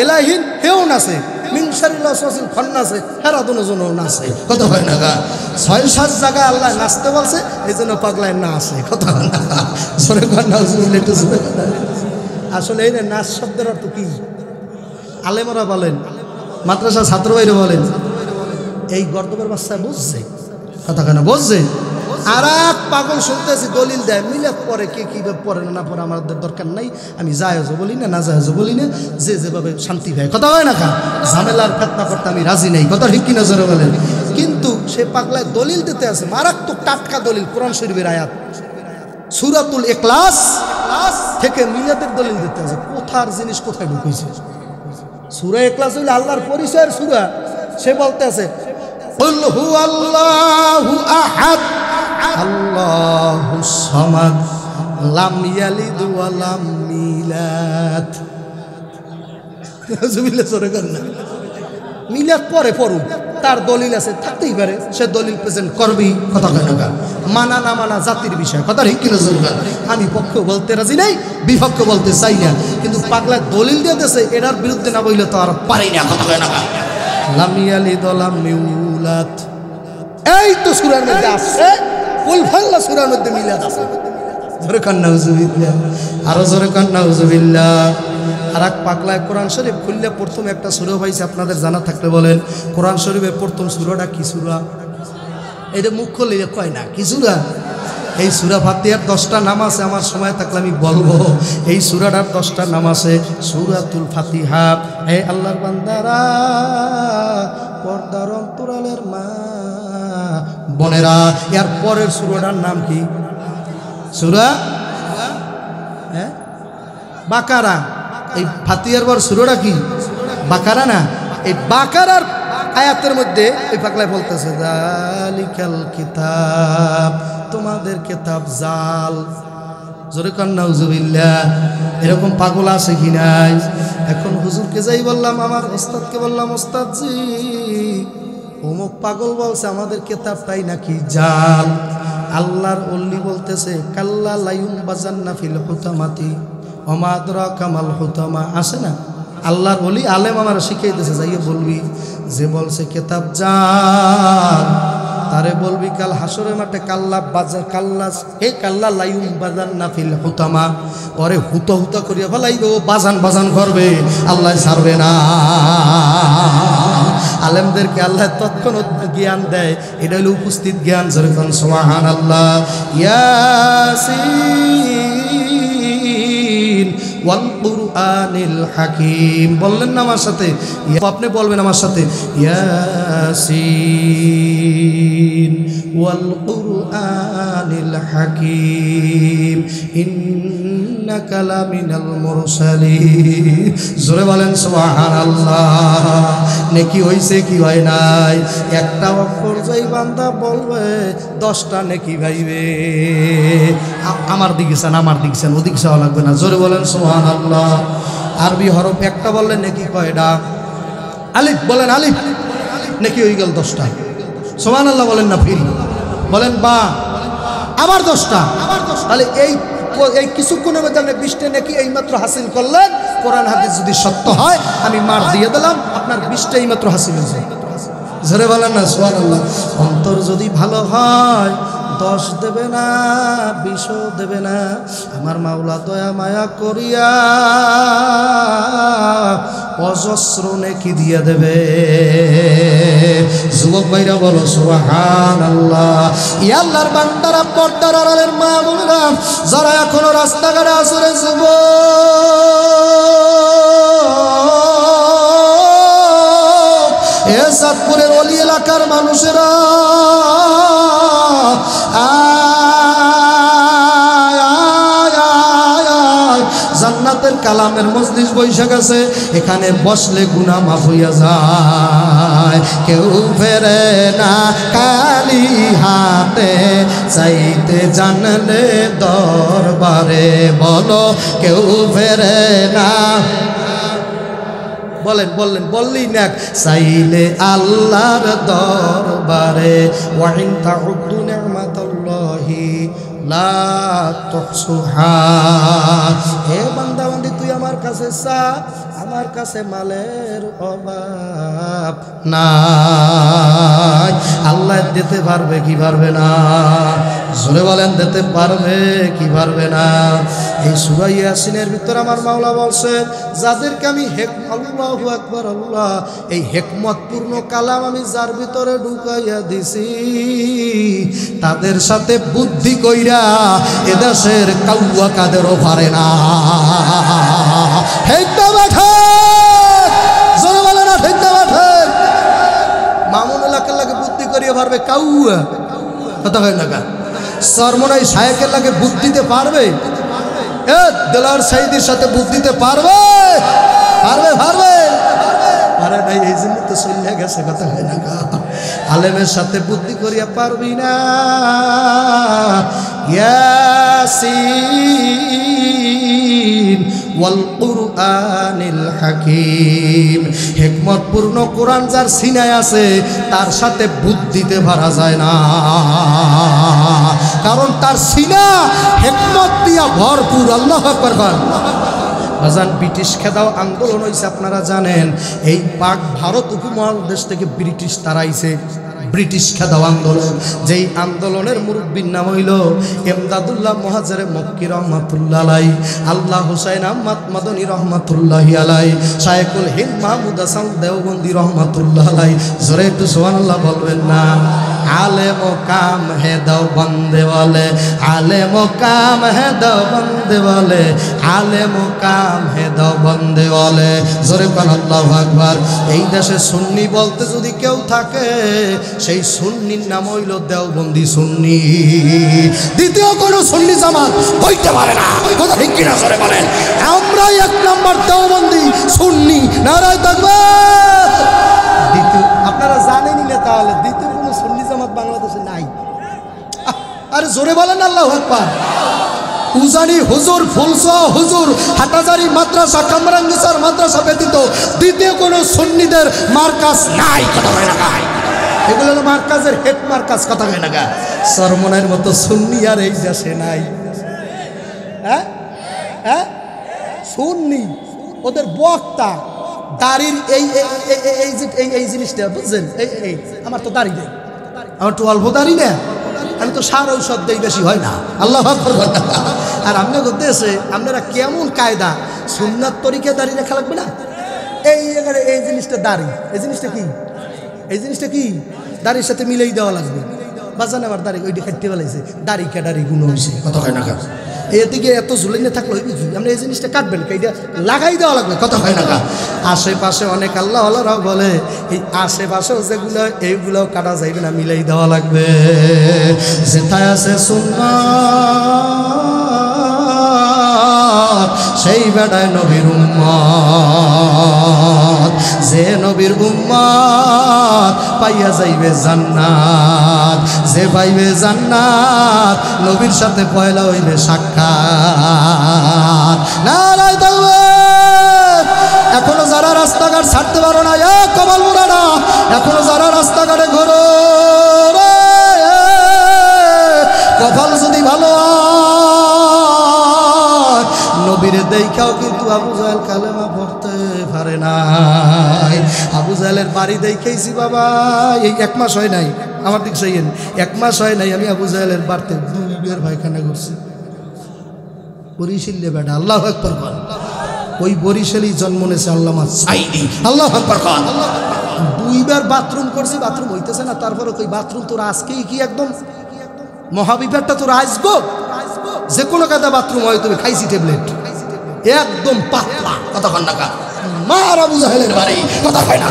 ইলাইহিন হেও নাচে, মিন শারিল ওয়াসওয়াসিল খান্নাসে হেরা দুজনও নাচে কথা হয় না। 6-7 জায়গায় আল্লাহ নাচতে বলছে, এই জন্য পাগলায় নাচে কথা হয় না। সরে কন নাউজুবিল্লাহ। আসলে এই নাচ শব্দের অর্থ কি? আলেমরা বলেন, মাদ্রাসা ছাত্র ভাইরা বলেন, এই গর্দবের বাচ্চা বুঝছে কথা কেন বুঝছে। আর এক পাগল শুনতেছি দলিল দেয় মিলাদ পরে, কে কীভাবে পড়ে না পড়ে আমাদের দরকার নাই, আমি জায়েজও বলি না, না জায়েজও বলি না, যে যেভাবে শান্তি পায় কথা হয় না খা, ঝামেলার ফেতনা করতে আমি রাজি নেই কথা ঠিক কিনা জোরে বলেন। কিন্তু সে পাগলায় দলিল দিতে আছে, মারাত্মক টাটকা দলিল, কোরআন শরীফের আয়াত সূরাতুল ইখলাস থেকে মিলাদের দলিল দিতে আছে। কোথার জিনিস কোথায় ঢুকেছে? সূরা ইখলাস হইল আল্লাহর পরিচয়ের সূরা। সে বলতে আছে কুল হুয়াল্লাহু আহাদ আল্লাহুস সামাদ লাম ইয়ালিদ ওয়া লাম মিলাদ। নাউজুবিল্লাহ সরে কর না। মিলাদ পরে পড়ুক, তার দলিল আছে, থাকতেই পারে, সে দলিল প্রেজেন্ট করবেই কথা কয় না। মানা না মানা জাতির বিষয় কথা ঠিক কিনা জোর। আমি পক্ষ বলতে রাজি নাই, বিপক্ষ বলতে চাই না, কিন্তু পাগলা দলিল দিয়ে দিয়েছে, এটার বিরুদ্ধে না বললে তো আর পারি না কথা কয় না। লাম ইয়ালিদ ওয়া লাম মিউলাদ, এই তো সূরার মধ্যে আছে, কুল ফাল্লা সূরার মধ্যে মিলাদ আছে। জোরে কান নাউজুবিল্লাহ, আরো জোরে কান নাউজুবিল্লাহ। আর এক পাগলায় কোরআন শরীফ খুললে প্রথম একটা সূরা পাইছে, আপনাদের জানা থাকলে বলেন কোরআন শরীফের প্রথম সূরাটা কি সূরা? এটা মুখ খুললে কয় না কি সূরা? এই সূরা ফাতিহার 10টা নাম আছে, আমার সময় থাকলে আমি বলবো। এই সূরাটার 10টা নাম আছে, সূরাতুল ফাতিহা। হে আল্লাহর বান্দারা, পর্দার অন্তরালের মা বোনেরা, এর পরের সূরাটার নাম কি? সূরা বাকারা। এই ফাতিহার পর সূরাটা কি? বাকারা না? এই বাকারার আয়াতের মধ্যে এই পাগলায় বলতেছে যালিকাল কিতাব, তোমাদের কিতাব জাল। জোরে কান নাউজুবিল্লাহ। এরকম পাগল আছে কি নাই? এখন হুজুরকে যাই বললাম, আমার ওস্তাদকে বললাম, ওস্তাদ জি অমুক পাগল বলছে আমাদের কিতাবটাই নাকি জাল। আল্লাহর ওলি বলতেছে কাল্লা লায়ুম বাজান্না ফিল হুতামাতি ওমা আদরাকা মাল হুতামা, আছে না? আল্লাহর ওলি আলেম আমার শিখাইতেছে, যাইয়ে বলবি যে বলছে কিতাব জাল, তারে বলবি কাল হাসরের মাঠে কাল্লা বাজার কাল্লা হে কাল্লা লায়ুম বাজান্না ফিল হুতামা, ওরে হুতো হুতো করিয়া ফেলাইবে, ও বাজান বাজান করবে, আল্লাহ ছাড়বে না। আলেমদেরকে আল্লাহ তৎক্ষণাৎ জ্ঞান দেয়, এটা হলো উপস্থিত জ্ঞান। যেরকম সুবহানাল্লাহ। ইয়াসিন ওয়াল কুরআনিল হাকিম, বললেন না আমার সাথে? আপনি বলবেন আমার সাথে, ইয়াসিন ওয়াল কুরআনিল হাকিম ইন্নাকা লামিনাল মুরসালিন। জোরে বলেন সুবহানাল্লাহ। নেকি হইছে কি হয় নাই? একটা অক্ষর যাই বান্দা বলবে 10টা নেকি পাইবে। আমার দিকে চান, আমার দিকে চান, ওদিকে চাওয়া লাগবে না। জোরে বলেন সুবহানাল্লাহ। আরবি হরফ একটা বললে নেকি কয়টা? আলিফ বলেন, আলিফ নেকি হয়ে গেল 10টা। সুবহানাল্লাহ বলেন না, ফিরি বলেন বা আবার 10টা। তাহলে এই কিছুক্ষণের মধ্যে আপনি 20টা নাকি এইমাত্র হাসিল করলেন। কোরআন হাদিস যদি সত্য হয় আমি মার দিয়ে দিলাম, আপনার 20টা এইমাত্র হাসিল হয়েছে। জোরে বলেন না সুবহানাল্লাহ। অন্তর যদি ভালো হয় 10 দেবে না, 20ও দেবে না। আমার মাওলা দয়া মায়া করিয়া অজস্র নেকি দিয়ে দেবে। যুবক ভাইরা বলো সুবহানাল্লাহ। ইয়া আল্লাহর বান্দারা, পর্দার আড়ালের মা বোনেরা, যারা এখনো রাস্তাঘাটে আসরে যুবক, এ চাঁদপুরের অলি এলাকার মানুষেরা, জান্নাতের কালামের মজলিস বৈশা গেছে, এখানে বসলে গুনাহ মাফ হইয়া যায়। কেউ ফেরে না খালি হাতে, চাইতে জানলে দরবারে, বলো কেউ ফেরে না। বললেই না, চাইলে আল্লাহর দরবারে। ওয়া ইন তাউদ্দু নি'মাতাল্লাহি লা তুহসুহা। হে বান্দা বান্দি, তুই আমার কাছে চা, আমার কাছে মালের অভাব নাই। আল্লাহ দিতে পারবে কি পারবে না? জোরে বলেন, দিতে পারবে কি পারবে না? এই সূরা ইয়াসিনের ভিতর আমার মাওলা বলছে, যাদেরকে আমি আল্লাহু আকবার, আল্লাহ, এই হিকমতপূর্ণ কালাম আমি যার ভিতরে ঢুকাইয়া দিছি, তাদের সাথে বুদ্ধি কইরা এদেশের কাউয়া কাদেরও পারে না। জোরে বলে না, ঠিক না বাঠে? মামুনুল আকাল্লাকে বুদ্ধি করিয়ে পারবে কাউয়া? কথা হয় না? সরমনাই শায়েকের লাগে বুদ্ধিতে পারবে? দেলার সাইদির সাথে বুদ্ধিতে পারবে? পারবে পারবে পারে নাই, এই জন্য তো চলে গেছে। কথা হয় না? আলেমের সাথে বুদ্ধি করিয়া পারবি না। ইয়াসিন ওয়াল কুরআনিল হাকীম, হিকমতপূর্ণ কোরআন যার সিনায় আছে, তার সাথে বুদ্ধিতে পারা যায় না, কারণ তার সিনা হিকমত দিয়া ভরপুর। আল্লাহু আকবার। বাজান, ব্রিটিশ খেদাও আন্দোলন হয়েছে, আপনারা জানেন। এই পাক ভারত উপমহাদেশ থেকে ব্রিটিশ তারাইছে ব্রিটিশ খেদাও আন্দোলন। যেই আন্দোলনের মুরব্বীর নাম হইল এমদাদুল্লাহ মুহাজ্জির মক্কি রহমাতুল্লাহ আলাই, আল্লাহ হুসাইন আহমদ মাদনী রহমাতুল্লাহি আলাই, শায়খুল হিন্দ মাহমুদ হাসান দেওবন্দি রহমাতুল্লাহ আলাই। জোরে একটু সুবহানাল্লাহ বলবেন না? आले मुकाम है देवबंद वाले, आले मुकाम है देवबंद वाले, आले मुकाम है देवबंद वाले। जोरे कोन আল্লাহু আকবার। এই দেশে সুন্নি বলতে যদি কেউ থাকে, সেই সুন্নির নাম হইল দেওবন্দি সুন্নি। দ্বিতীয় কোন সুন্নি জামাত হইতে পারে না। কথা ঠিক কিনা জোরে বলেন? আমরাই এক নাম্বার দেওবন্দি সুন্নি। নারায়ে তাকবীর। দ্বিতীয় আপনারা জানেনই না, তাহলে দ্বিতীয় কোন সুন্নি জামাত বাংলাদেশে নাই। আরে জোরে বলেন আল্লাহু আকবার। উজানি হুজুর, ফুলসা হুজুর, হাটাজারি মাদ্রাসা, কামরাঙ্গীসর মাদ্রাসা ব্যতীত দ্বিতীয় কোন সুন্নিদের মার্কাজ নাই। কথা হয় না? এগুলো হলো মার্কাজের হেড মার্কাজ। কথা হয় না? সরমনের মতো সুন্নি আর এই দেশে নাই। হ্যাঁ হ্যাঁ, সুন্নি ওদের বক্তা দাড়ির এই জিনিসটা বুঝছেন? এই আমার তো দাড়ি নেই, আমার তো অল্প দাড়ি না, আমি তো সার ঔষধ দেই, বেশি হয় না। আল্লাহু আকবার। আর আপনি করতে এসে আপনারা কেমন কায়দা, সুন্নাত তরিকা দাড়ি রাখা লাগবে না? এই জিনিসটা দাড়ি, এই জিনিসটা কি? এই জিনিসটা কি? দাড়ির সাথে মিলেই দেওয়া লাগবে। বাজান আমার দাড়ি ওইটা খাইতে বেলাইছে, দাড়ি কাটারি গুণ হয়েছে। কথা হয় না? এদিকে এত ঝুলাইনে থাকলো আপনি এই জিনিসটা কাটবেন, এইটা লাগাই দেওয়া লাগবে। কথা হয় না? আশেপাশে অনেক আল্লাহওয়ালারাও বলে এই আশেপাশেও যেগুলো এইগুলো কাটা যাইবে না, মিলাই দেওয়া লাগবে। যেথায় আছে সুন্নাত, সেই বেড়ায় নবীর উম্মত। যে নবীর উম্মত পাইয়া যাইবে জান্নাত, যে পাইবে জান্নাত নবীর সাথে পয়লা হইবে সাক্ষাৎ। নারায়ে তাকবীর। এখনো যারা রাস্তাঘাট ছাড়তে পারো না, কপাল মোড়ানা, এখনো যারা রাস্তাঘাটে ঘোরো, কপাল যদি ভালো নবীরে দেখাও কিন্তু আবু জাহেল কালেমা পড়তে পারে নাই। আবু জাহেলের বাড়ি দেখাইছি বাবা, এই 1 মাস হয় নাই, আমার দিক চাইয়েন, 1 মাস হয় নাই আমি আবু জাহেলের বাড়িতে 2 বার পায়খানা করছি। বরিশালে বেটা। আল্লাহু আকবার। ওই বরিশালেই জন্ম নিয়েছে আল্লামা সাইদি। আল্লাহু আকবার। 2 বার বাথরুম করছি, বাথরুম হইতেছে না, তারপরে ওই বাথরুম তোর আজকেই কি একদম মহাবিবারটা তোর আসবো, যে কোনো কাদা বাথরুম হয়, তুমি খাইছি ট্যাবলেট একদম পাতলা। কথা কন না? মার আবু জাহেলের বাড়ি, কথা কয় না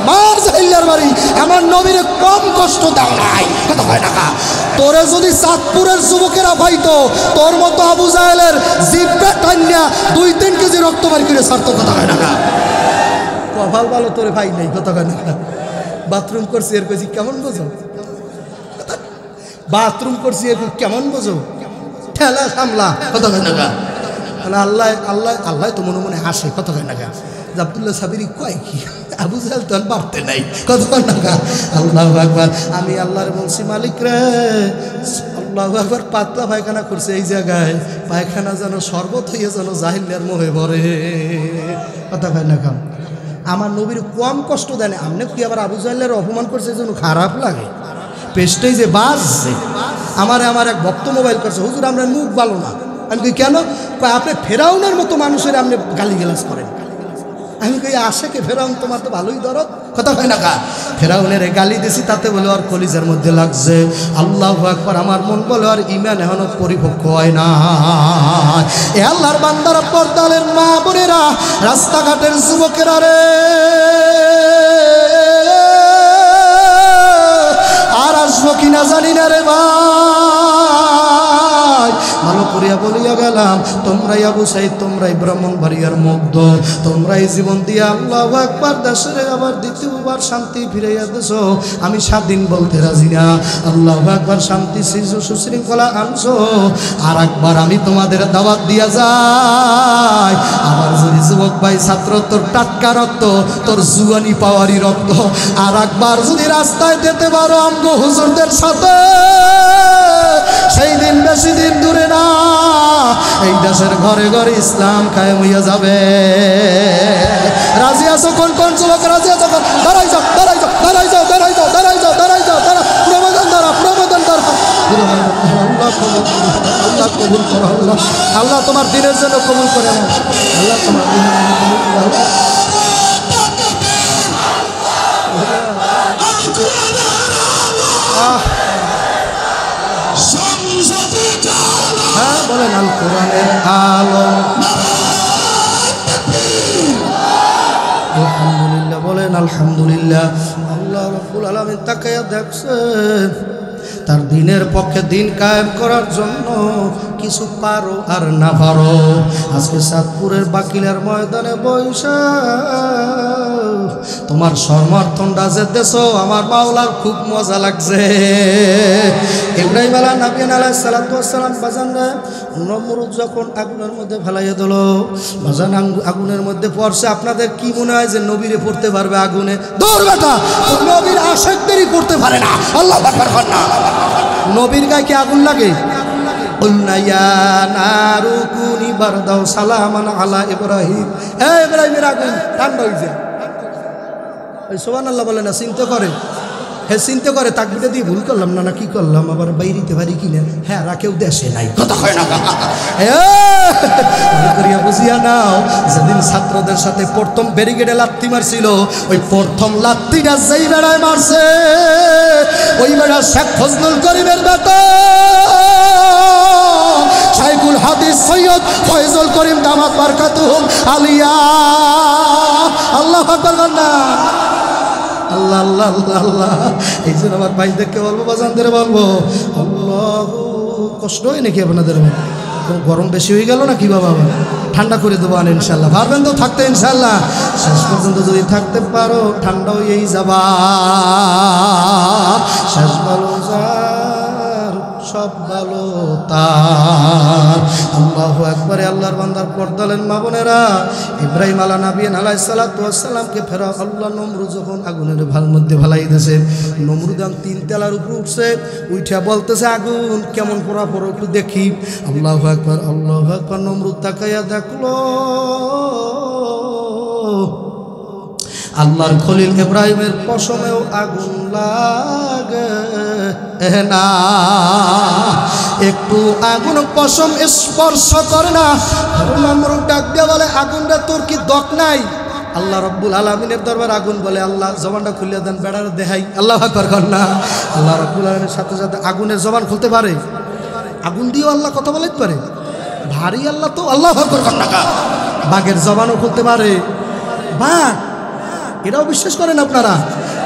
মার জাহেলের বাড়ি। আমার নবীর কম কষ্ট দাও নাই, কথা কয় না। তোরে যদি চাঁদপুরের যুবকেরা পাইতো তোর মতো আবু জাহেলের জিভটা টান্না 2-3 কেজি রক্ত বাড়ি করে ছাড়তো, কথা কয় না। কপাল ভালো তোরে ভাই নাই, কথা কয় না। বাথরুম করছি এর কইছি কেমন বোঝো, বাথরুম করছি এর কেমন বোঝো, ঠেলা সামলা, কথা কয় না। আল্লাহ আল্লাহ আল্লাহ তো মনে মনে হাসে, কথা কয় না। আব্দুল্লাহ সাবিরি কয় কি আবু জাহেল তো বাড়তে নাই, কথা কয় না। আল্লাহু আকবার। আমি আল্লাহর বলছি মালিক রে, আল্লাহু আকবার, পাতলা পায়খানা করছে এই জায়গায়, পায়খানা যেন শরবত হইয়া যেন জাহিলিয়ার মোহে ভরে, কথা কয় না। আমার নবীর কম কষ্ট দেয় না। আপনি কি আবার আবু জাহেলের অপমান করছে যেন খারাপ লাগে, পেস্টেই যে বাজছে। আমার এক ভক্ত মোবাইল করছে, হুজুর আমরা মুখ ভালো না। আমি কই কেন? আপনি ফেরাউনের মতো মানুষের আপনি গালিগালাজ করেন। আমি কই আসে কে ফেরাউন, তোমার তো ভালোই দরদ, কথা হয় না। ফেরাউনের গালি দিছি তাতে বলে আর কলিজার মধ্যে লাগছে। আল্লাহু আকবার। আমার মন বলে আর ঈমান এখনো পরিপক্ক হয় না। এ আল্লাহর বান্দারা, পর্দালের মা বোনেরা, রাস্তাঘাটের যুবকেরা রে, আর আসবো কিনা জানি না রে ভাই, ভালো করিয়া বলিয়া গেলাম, তোমরাই আবু সাইদ, তোমরাই ব্রাহ্মণবাড়িয়ার মুগ্ধ, তোমরাই জীবন দিয়া আল্লাহু আকবার দেশের আবার দ্বিতীয়বার শান্তি ফিরাইয়া দেছো। আমি স্বাধীন বলতে রাজি না। আল্লাহু আকবার। শান্তি সুশৃঙ্খলা আনছো, আর একবার আমি তোমাদের দাওয়াত দিয়া যাই। আবার যদি যুবক ভাই ছাত্র, তোর টাটকা রক্ত, তোর জুয়ানি পাওয়ারি রক্ত, আর একবার যদি রাস্তায় যেতে পারো আমগো হুজুরদের সাথে, সেই দিন বেশি দিন দূরে না, এই দেশের ঘরে ঘরে ইসলাম কায়েম হইয়া যাবে। রাজি আছো? কোন কোন যুবক রাজি আছো? দাঁড়াই যাও, দাঁড়াই যাও, দাঁড়াই যাও, দাঁড়াই যাও, দাঁড়াই যাও, দাঁড়াই যাও, প্রমাণ দ্বারা, প্রমাণ দ্বারা। আল্লাহ কবুল করো, আল্লাহ আল্লাহ তোমার দিনের জন্য কবুল করে নাও, আল্লাহ তোমার দিনের জন্য কবুল করো। হ্যাঁ বলেন, আল কোরআনের আলো। আলহামদুলিল্লাহ বলেন, আলহামদুলিল্লাহ। আল্লাহ রাব্বুল আলামিন তাকায়া দেখছেন, তার দিনের পক্ষে দিন কায়েম করার জন্য কিছু পারো আর না পারো। আজকে চাঁদপুরের বাকিলার ময়দানে বৈশা তোমার সমর্থনটা যে দেছো, আমার মাওলার খুব মজা লাগছে। ইব্রাহিম আলাইহিস সালাম বাজান নমরুদ যখন আগুনের মধ্যে ফেলাইয়া দিল, বাজান আগুনের মধ্যে পড়ছে। আপনাদের কি মনে হয় যে নবীরে পড়তে পারবে আগুনে? দৌড় বেটা, নবীর আশিকদেরই পড়তে পারে না। আল্লাহু আকবার কর না। নবীর গায়ে কি আগুন লাগে? কুলনা ইয়া নারু কুনি বারদাও সালামান আলা ইব্রাহিম। এই ইব্রাহিমের আগুন ঠান্ডা হয়ে যায়। ওই সুবহানাল্লাহ বলে না, চিন্তা করে, হ্যাঁ চিন্তা করে, তাকবীরটা দিয়ে ভুল করলাম না, কি করলাম, আবার বাইরিতে পারি কিনা, হ্যাঁ রাখেও দেশে নাই, কথা হয় না। করিয়া বুঝিয়া নাও, যেদিন ছাত্রদের সাথে প্রথম ব্যারিকেডে লাত্তি মারছিল, ওই প্রথম লাত্তিটা যেই বেড়ায় মারছে, ওই বেড়া শেখ ফজলুল করিমের বেটা শাইখুল হাদিস সৈয়দ ফয়জুল করিম দামাত বারকাতুহুম আলিয়া। আল্লাহু আকবার না। আল্লাহ আল্লাহ আল্লাহ আল্লাহ। এই জন্য আমার ভাইদেরকে বলবো, বাজানদের বলবো, আল্লাহ কষ্ট হয় নাকি আপনাদের? গরম বেশি হয়ে গেল নাকি বাবা? ঠান্ডা করে দেবো আন ইনশাল্লাহ। পারবেন তো থাকতে ইনশাল্লাহ? শেষ পর্যন্ত যদি থাকতে পারো ঠান্ডা হয়েই যাবা। শেষ ভালো যার, সব ভালো তার। আল্লাহু আকবার। আল্লাহর বান্দার পর্দালেন মা বোনেরা, ইব্রাহিম আলাইহিস সালামকে ফেরা আল্লাহ নমরুদ যখন আগুনের ভাল মধ্যে ভালাই দিয়েছে, নমরুদ 3 তলার উপরে উঠছে, উঠা বলতেছে আগুন কেমন পোড়া পড়ো একটু দেখি। আল্লাহু আকবার, আল্লাহু আকবার। নমরুদ তাকাইয়া দেখলো আল্লাহর খলিল ইব্রাহিমের পশমেও আগুন লাগে না, একটু আগুন পশম স্পর্শ করে না। নমরুদ ডাক দিয়ে বলে, আগুনটা তোর কি দক নাই? আল্লাহ রব্বুল আলামিনের দরবার আগুন বলে, আল্লাহ জবানটা খুলে দেন, বেড়ার দেখাই। আল্লাহু আকবার কর না। আল্লাহ রব্বুল আলামিনের সাথে সাথে আগুনের জবান খুলতে পারে, আগুন দিয়েও আল্লাহ কথা বলতে পারে। ভারী আল্লাহ তো। আল্লাহু আকবার কর না। বাঘের জবানও খুলতে পারে, বাঘ, এটাও বিশ্বাস করেন আপনারা?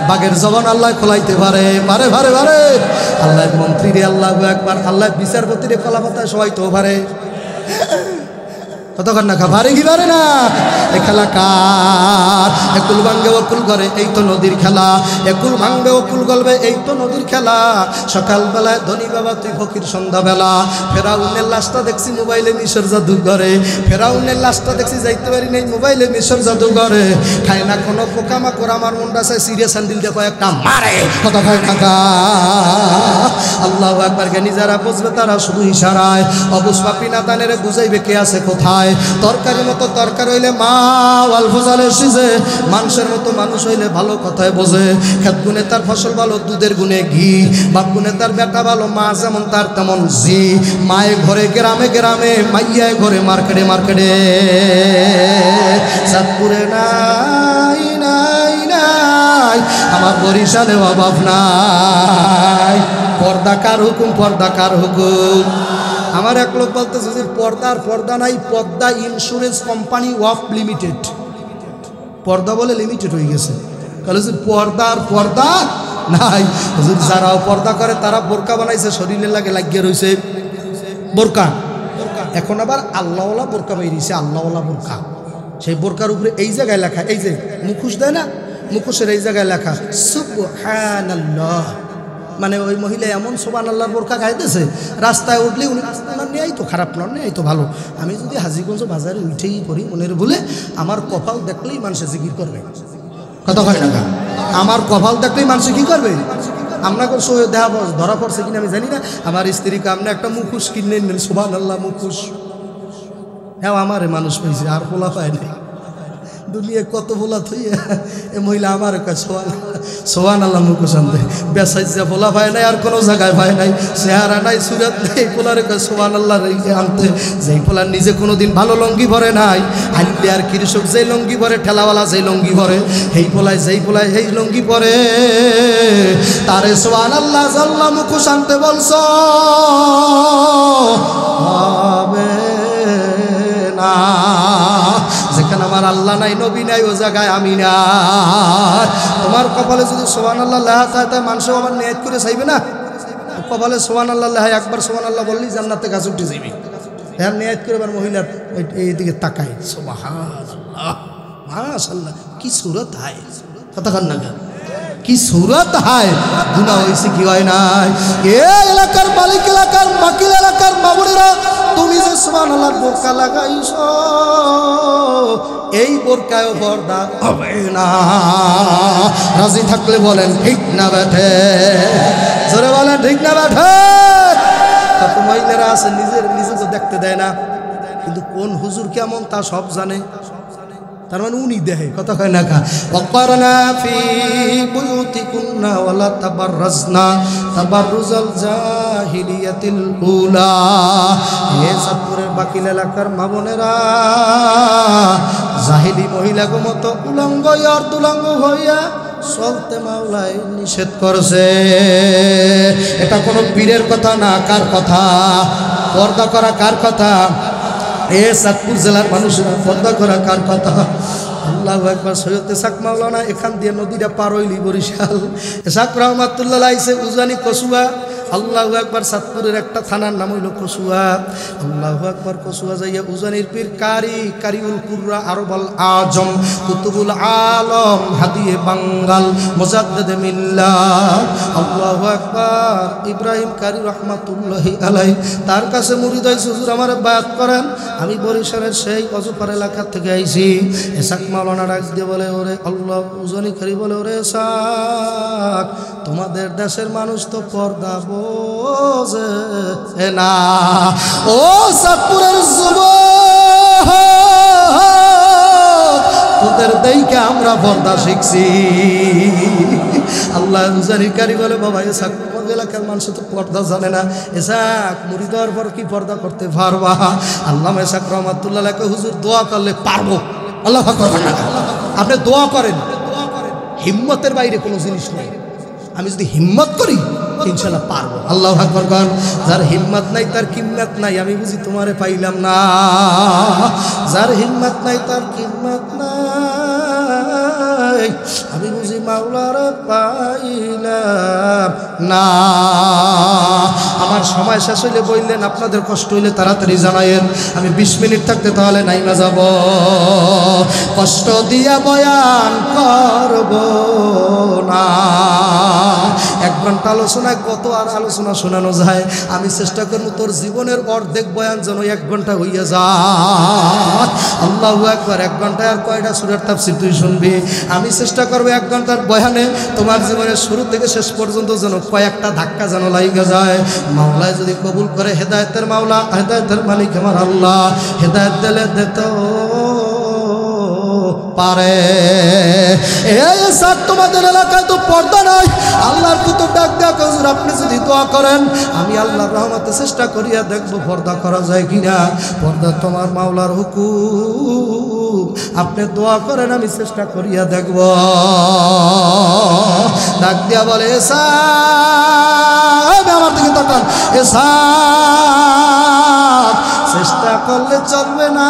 বাঘের জবান আল্লাহ খোলাইতে পারে, পারে পারে পারে। আল্লাহ মন্ত্রী রে আল্লাহু আকবার, আল্লাহ বিচারপতি রে কলা পাতায় সবাইতেও পারে। কতক্ষণ না পারে কি পারে না? এ খেলা কার? একুল ভাঙ্গে অকুল করে, এই তো নদীর খেলা। একুল ভাঙ্গে অকুল গলবে, এই তো নদীর খেলা। সকালবেলায় ধনী বাবা তুই ফকির সন্ধ্যাবেলা। ফেরাউনের লাশটা দেখছি মোবাইলে মিশর জাদুঘরে, ফেরাউনের লাশটা দেখছি যাইতে পারি নাই মোবাইলে মিশর জাদুঘরে। খায় না কোনো পোকামাকড়, আমার মনটা চাই সিরিয়াস হ্যান্ডেল দিয়ে কয়েকটা মারে। কত খায় টাকা? আল্লাহু আকবার। জ্ঞানী যারা বুঝবে তারা শুধু ইশারায়, অবুঝ পাপি না দানের বুঝাইবে কে আছে কোথায়। তরকারির মতো তরকারি হইলে মা ওয়াল ফজালে সিজে, মানুষের মতো মানুষ হইলে ভালো কথায় বোঝে। খেত গুনে তার ফসল ভালো, দুধের গুনে ঘি। বাপ গুনে তার বেটা ভালো, মা যেমন তার তেমন জি। মায়ে ঘরে গ্রামে গ্রামে, মাইয়ায় ঘরে মার্কেটে মার্কেটে। চাঁদপুরে নাই নাই নাই, আমার বরিশালে অভাব নাই। পর্দা কার হুকুম, পর্দা কার হুকুম? আমার এক লোক বলতেছে যে পর্দার পর্দা নাই, পর্দা ইন্স্যুরেন্স কোম্পানি অফ লিমিটেড। পর্দা বলে লিমিটেড হয়ে গেছে, তাহলে পর্দার পর্দা নাই। যারাও পর্দা করে তারা বোরকা বানাইছে, শরীরে লাগে লাগিয়ে রয়েছে বোরকা। এখন আবার আল্লাহওয়ালা বোরকা বেরিয়েছে, আল্লাহওয়ালা বোরকা। সেই বোরকার উপরে এই জায়গায় লেখা, এই যে মুখোশ দেয় না, মুখোশের এই জায়গায় লেখা সুবহানাল্লাহ। মানে ওই মহিলা এমন সুবহানাল্লাহর বোরকা গাইতেছে, রাস্তায় উঠলে উনি নেই তো খারাপ নয়, নেই তো ভালো। আমি যদি হাজীগঞ্জ বাজারে উঠেই পড়ি মনের ভুলে, আমার কপাল দেখলেই মানুষে জিকির করবে। কথা হয় না? আমার কপাল দেখলেই মানুষে কি করবে? আপনাকে দেখা ধরা পড়ছে কিনা আমি জানি না। আমার স্ত্রীকে আপনি একটা মুখোশ কিনে নেন, সুবহানাল্লাহ মুখোশ। হ্যাঁ, আমারে মানুষ পেয়েছে, আর পোলা পায় নাই। দুনিয়া কত ভোলা থইয়া এ মহিলা আমার সুবহানাল্লাহ মুখোশ আনতে বেসাইজা ভোলা পায় নাই, আর কোনো জায়গায় পায় নাই, চেহারা নাই, সুরাত নেই। পোলারে সুবহানাল্লাহ আনতে, যেই পোলার নিজে কোনোদিন ভালো লঙ্গি ভরে নাই। হাল্লি আর কৃষক যেই লঙ্গি ভরে, ঠেলাওয়ালা যেই লঙ্গি ভরে, এই পোলায় যেই পোলায় সেই লঙ্গি পরে, তারে সুবহানাল্লাহ জাল্লা মুখোশ আনতে বলছ হবে না। যেখানে আমার আল্লাহ নাই, নবী নাই, ও জায়গায় আমি নাই। তোমার কপালে যদি সুবহানাল্লাহ লেখা থাকে, তাই মানুষও আমার নিয়ত করে চাইবে না? কপালে সুবহানাল্লাহ লেখা, একবার সুবহানাল্লাহ বললেই জান্নাতে গাছ উঠে যাবে। হ্যাঁ, নিয়ত করে এবার মহিলার এইদিকে তাকায়, সুবহানাল্লাহ মাশাআল্লাহ, কি সুরত হয়। কতক্ষণ না কি সুরত হয়। গুনাহ হয়েছে কি হয় নাই? এ এলাকার মালিক, এলাকার বাকিল, এলাকার মামুনেরা, তুমি যে সুবহানাল্লাহ বোরকা লাগাইছ, এই বোরকায় পর্দা হবে না। রাজি থাকলে বলেন ঠিক না বেঠে? জোরে বলেন ঠিক না বেঠে? কত মহিলারা আছে নিজে তো দেখতে দেয় না, কিন্তু কোন হুজুর কেমন তা সব জানে। তার মানে উনি দেহে। কথা কয় না কা? ওয়াকারনা ফি বুয়ুতিকুন্না ওয়ালা তাবাররাজনা তাবাররুজাল জাহিলিয়াতিল উলা। এ চাঁদপুরের বাকিল এলাকার মা বোনেরা, জাহিলি মহিলাগো মতো উলঙ্গ অর্ধুলঙ্গ হইয়া চলতে মাওলাই নিষেধ করছে। এটা কোনো পীরের কথা না, কার কথা? পর্দা করা কার কথা? এ চাঁদপুর জেলার মানুষেরা পর্দা করা কার কথা? আল্লাহু আকবার। সৈয়দ ইসহাক মাওলানা এখান দিয়ে নদীটা পার হইলি বরিশাল। ইসহাক রহমাতুল্লাহ আইছে উজানি কসুয়া। আল্লাহু আকবার। চাঁদপুরের একটা থানার নাম হইল কসুয়া। আল্লাহু আকবার। কসুয়া যাইয়া উজানির পীর কারিউল কুররা আরবল আজম কুতুবুল আলম হাদিয়ে বাঙ্গাল মুজাদ্দিদে মিল্লাত আল্লাহু আকবার ইব্রাহিম কারি রহমাতুল্লাহি আলাইহি তার কাছে মুরিদ হইছে, হুজুর আমারে বায়াত করেন, আমি বরিশালের সেই অজপার এলাকা থেকে আইছি। ইসহাক মাওলানা ডাক দিয়ে বলে, ওরে আল্লাহ উজানি কারি বলে, ওরে ইসহাক, তোমাদের দেশের মানুষ তো পর্দা বোঝে না। ও চাঁদপুরের যুবক, তোদের দেইকে আমরা পর্দা শিখছি। আল্লাহ জানিকারী বলে, বাবা ইসহাক এলাকার মানুষ তো পর্দা জানে না। ইসহাক মুরিদ হওয়ার পর কি পর্দা করতে পারবা? আল্লামা ইসহাক রহমাতুল্লাহকে হুজুর দোয়া করলে পারবো। আল্লাহ করবেন না, আপনি দোয়া করেন। হিম্মতের বাইরে কোনো জিনিস নেই। আমি যদি হিম্মত করি ইনশাআল্লাহ পারবো। আল্লাহু আকবার করেন। যার হিম্মত নাই তার কিম্মত নাই। আমি বুঝি তোমারে পাইলাম না। যার হিম্মত নাই তার কিম্মত নাই। আমি বুঝি মাওলার পাইলাম না। আমার সময় শেষ হইলে বললেন, আপনাদের কষ্ট হইলে তাড়াতাড়ি জানাইয়েন, আমি 20 মিনিট থাকতে তাহলে নাইমা যাব। কষ্ট দিয়া বয়ান করব না। 1 ঘন্টা আলোচনায় কত আর আলোচনা শোনানো যায়। আমি চেষ্টা করবো তোর জীবনের অর্ধেক বয়ান যেন 1 ঘন্টা হইয়া যায়। আল্লাহু আকবার। 1 ঘন্টায় আর কয়টা সূরার তাফসীর তুই শুনবি? আমি চেষ্টা করবো 1 ঘন্টার বয়ানে তোমার জীবনের শুরু থেকে শেষ পর্যন্ত যেন কয়েকটা ধাক্কা যেন লাইগা যায়। মাওলায় যদি কবুল করে, হেদায়েতের মাওলা, হেদায়েতের মালিক আমার আল্লাহ হেদায়েত দিলে দিত পারে। এই স্যার তোমাদের এলাকায় তো পর্দা নাই। আল্লাহর কুতুব ডাক দেয়া, হুজুর আপনি যদি দোয়া করেন আমি আল্লাহর রহমতে চেষ্টা করিয়া দেখব পর্দা করা যায় কিনা। পর্দা তোমার মাওলার হুকুম, আপনি দোয়া করেন আমি চেষ্টা করিয়া দেখব। ডাক দিয়া বলে, স্যার আমার দিকে তাকান, স্যার চেষ্টা করলে চলবে না,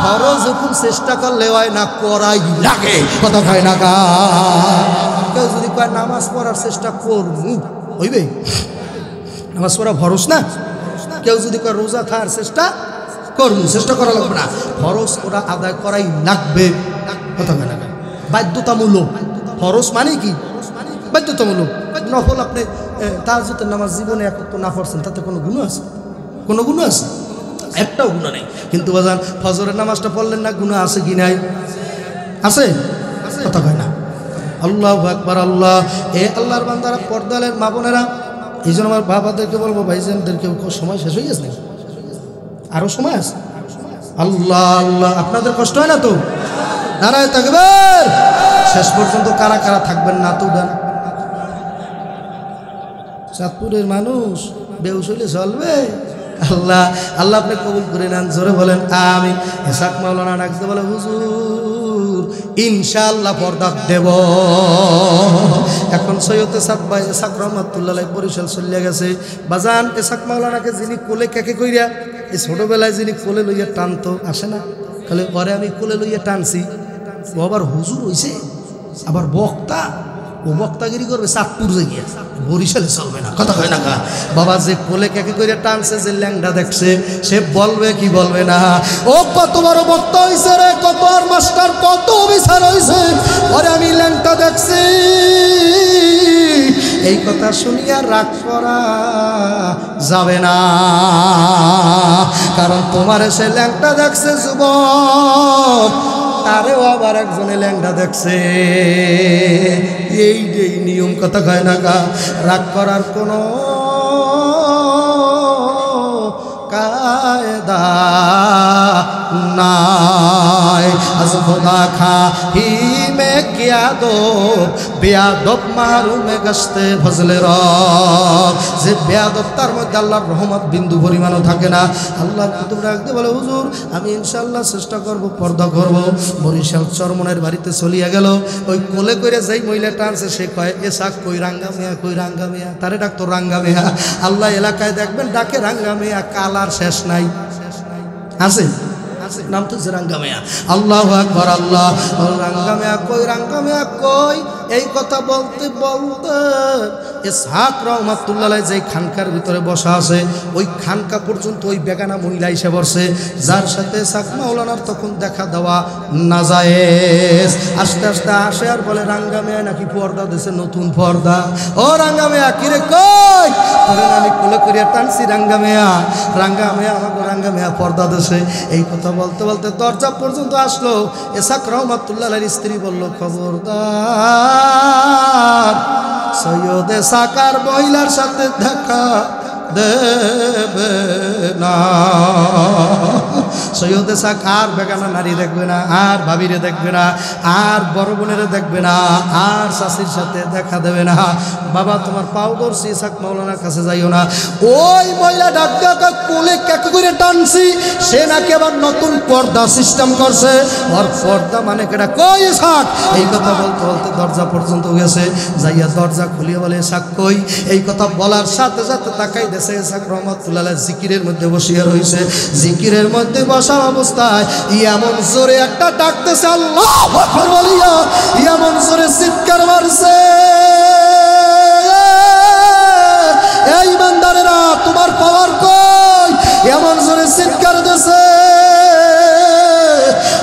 ফরজ হুকুম চেষ্টা করলে হয় না, করাই লাগে। কথা খায় না কা? কেউ যদি কয় নামাজ পড়ার চেষ্টা করবো, হইবে? নামাজ পড়া ফরজ না। কেউ যদি কয় রোজা থাকার চেষ্টা করবো, চেষ্টা করা লাগবে না, ফরজ ওরা আদায় করাই লাগবে। কথা খায় না কা? বাধ্যতামূলক। ফরজ মানে কি? বাধ্যতামূলক। নফল আপনি তাহাজ্জুদের নামাজ জীবনে একটু না পড়ছেন, তাতে কোনো গুণ আছে? কোনো গুণ আছে? একটাও গুণ নেই। কিন্তু বাজান ফজরের নামাজটা পড়লেন না, গুণ আছে কি নাই? আছে? কথা কয় না। আল্লাহু আকবার। আল্লাহ, এ আল্লাহর বান্দারা, পর্দালের মা বোনেরা, এই জন্য আমার বাবাদেরকে বলবো, ভাইজানদেরকে, সময় শেষ হয়ে গেছে, আরো সময় আছে। আল্লাহ আল্লাহ, আপনাদের কষ্ট হয় না তো? নারায়ে তাকবীর। শেষ পর্যন্ত কারা কারা থাকবেন না তো? দেন চাঁদপুরের মানুষ বেহুশ হইলে চলবে? আল্লাহ আল্লাহ আপনি কবুল করে নেন, জোরে বলেন আমিন। ইসহাক মাওলানা ডাকতে বলে, হুজুর ইনশাআল্লাহ পর্দা দেব। এখন সৈয়দ ইসহাক ভাই, ইসহাক রহমাতুল্লাহ বরিশাল চলিয়া গেছে। বাজান ইসহাক মাওলানাকে যিনি কোলে কেকে কইরা, এই ছোটবেলায় যিনি কোলে লইয়া টানতো, আসে না? তাহলে পরে আমি কোলে লইয়া টানছি, ও আবার হুজুর হইছে, আবার বক্তা। ও বক্তাগিরি করবে চাঁদপুর গিয়ে, বরিশালে চলবে না। কথা হয় না কা? বাবা যে কোলে কেকে করে টানছে, যে ল্যাংডা দেখছে, সে বলবে কি বলবে না? ও কত বড় বক্তা হয়েছে রে, কত আর মাস্টার, কত বিচার হয়েছে, পরে আমি ল্যাংটা দেখছি। এই কথা শুনিয়া রাগ করা যাবে না, কারণ তোমার সে ল্যাংটা দেখছে যুবক, তারেও আবার একজনে ল্যাংডা দেখছে। এই নিয়ম। কথা কয় না কা? রাগ করার কোনো কায়দা নাই। আজ খোদা খাহি মে কিয়া দো বেয়াদব মারুমে গস্তে ফজলে রব। যে বেয়াদব, তার মধ্যে আল্লাহর রহমত বিন্দু পরিমাণও থাকে না। আল্লাহর কুতুব রাখতে বলে, হুজুর আমি ইনশাআল্লাহ চেষ্টা করব, পর্দা করব। বরিশাল চরমনের বাড়িতে চলিয়া গেল। ওই কোলে করে যেই মহিলা টানছে, সে কয়, ইসহাক কই রাঙ্গা মিয়া, কই রাঙ্গা মিয়া। তারে ডাকতো রাঙ্গা মিয়া। আল্লাহ এলাকায় দেখবেন ডাকে রাঙ্গা মিয়া, কালার শেষ নাই। আছে নাম তো রাঙ্গা মিয়া। আল্লাহু আকবার। আল্লাহ, রাঙ্গা মিয়া কই, রাঙ্গা মিয়া কই। এই কথা বলতে বলতে ইসহাক রহমাতুল্লাহ যে খানকার ভিতরে বসা আছে, ওই খানকা পর্যন্ত ওই বেগানা মহিলা এসে বসছে, যার সাথে ইসহাক মাওলানার তখন দেখা দেওয়া না জায়েজ। আস্তে আস্তে আসে আর বলে, রাঙ্গা মিয়া নাকি পর্দা দিছে, নতুন পর্দা। ও রাঙ্গা মিয়া, কিরে কই? আমি কোলে করিয়া টানছি রাঙ্গা মিয়া, রাঙ্গা মিয়া, আমাকে রাঙ্গা মিয়া পর্দা দিছে। এই কথা বলতে বলতে দরজা পর্যন্ত আসলো। ইসহাক রহমাতুল্লাহর স্ত্রী বলল, খবরদার সৈয়দ ইসহাকের মহিলার সাথে দেখা দেবে না। সৈয়দ ইসহাক আর বেগানা নারী দেখবে না, আর ভাবিরে দেখবে না, আর বড় বোনেরে দেখবে না, আর শাশির সাথে দেখা দেবে না। বাবা তোমার পাও ধরছি, ইসহাক মাওলানার কাছে যাইও না। ওই মহিলা ডাক্তার কোলে কেকে করে টানছি, সে নাকি আবার নতুন পর্দা সিস্টেম করছে। ওর পর্দা মানে কেটা? কই ইসহাক? এই কথা বলতে বলতে দরজা পর্যন্ত গেছে, যাইয়া দরজা খুলিয়ে বলে, ইসহাক কই? এই কথা বলার সাথে সাথে তাকাই গেছে ইসহাক রহমাতুল্লাহ জিকিরের মধ্যে বসিয়া রয়েছে। জিকিরের মধ্যে বসা অবস্থায় এমন জোরে একটা ডাকতেছে আল্লাহু আকবার বলিয়া, এমন জোরে চিৎকার মারছে, এই ইমানদারেরা তোমার পাওয়ার কই, এমন জোরে চিৎকার দিছে।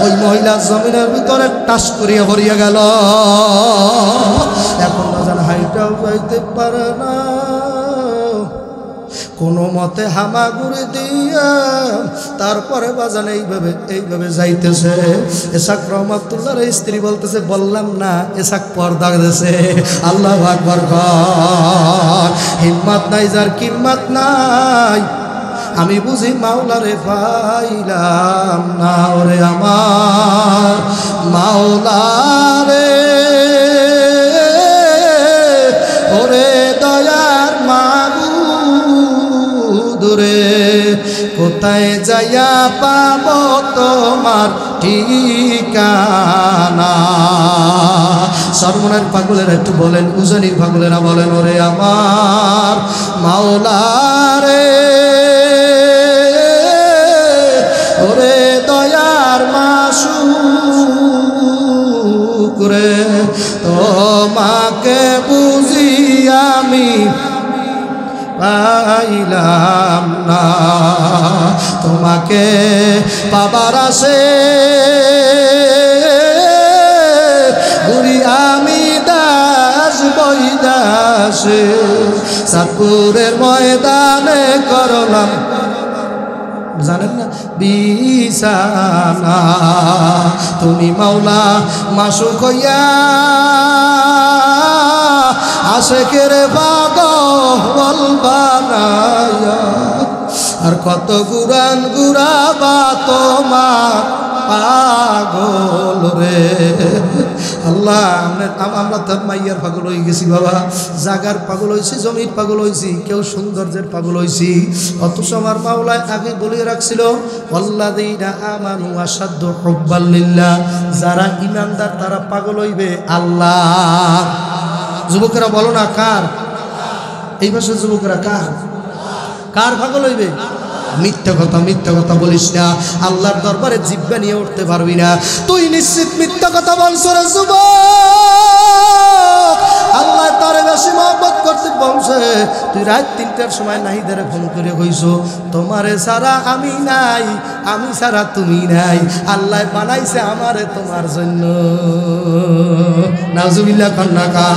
ওই মহিলা জমিনের ভিতরে টাস করিয়া ভরিয়া গেল। এখন বাজান হাইটাও যাইতে পারে না, কোনো মতে হামাগুড়ি দিয়া তারপরে বাজান এইভাবে যাইতেছে। ইসহাক রহমাতুল্লাহর স্ত্রী বলতেছে, বললাম না ইসহাক পর্দা দিয়েছে। আল্লাহু আকবার কর। হিম্মত নাই যার কিম্মত নাই, আমি বুঝি মাওলারে পাইলাম না। ওরে আমার মাওলারে, ওরে দয়ার মাবুদ রে, কোথায় যাইয়া পাব তোমার ঠিকানা। সর্বনার পাগলের একটু বলেন, উজানির পাগলেরা বলেন, ওরে আমার মাওলারে, ওরে দয়ার মাসুক রে, তোমাকে বুঝি আমি পাইলাম না। তোমাকে পাবার আসে ঘুরি আমি দাস বই দাসে, সাতপুরের ময়দানে করলাম জানেন না বিছানা। তুমি মাওলা মাসুক হইয়া আশেকের পাগল বানায়া, আর কত গুরান গুরাবা তোমার পাগল রে। আল্লাহ আমরা তো মাইয়ার পাগল হয়ে গেছি বাবা, জাগার পাগল হয়েছি, জমির পাগল হয়েছি, কেউ সৌন্দর্যের পাগল হয়েছি। অথচ আমার মাওলায় আগে বলে রাখছিল, ওয়াল্লাযীনা আমানু আশাদ্দু হুব্বান লিল্লাহ, যারা ঈমানদার তারা পাগল হইবে আল্লাহ। যুবকেরা বলো না কার? এই পাশে যুবকেরা কার কার পাগল হইবে? মিথ্যা কথা বলিস না, আল্লাহর দরবারে জিহ্বা নিয়ে উঠতে পারবি না। তুই নিশ্চিত মিথ্যা কথা বলছ রে যুবক। আল্লাহ তারে বেশি মহব্বত করতে বলছে। তুই রাত ৩টার সময় নাহিদারে ফোন করে কইছ, তোমারে ছাড়া আমি নাই, আমি ছাড়া তুমি নাই, আল্লাহ বানাইছে আমারে তোমার জন্য। নাউজুবিল্লাহ কন্নাকা,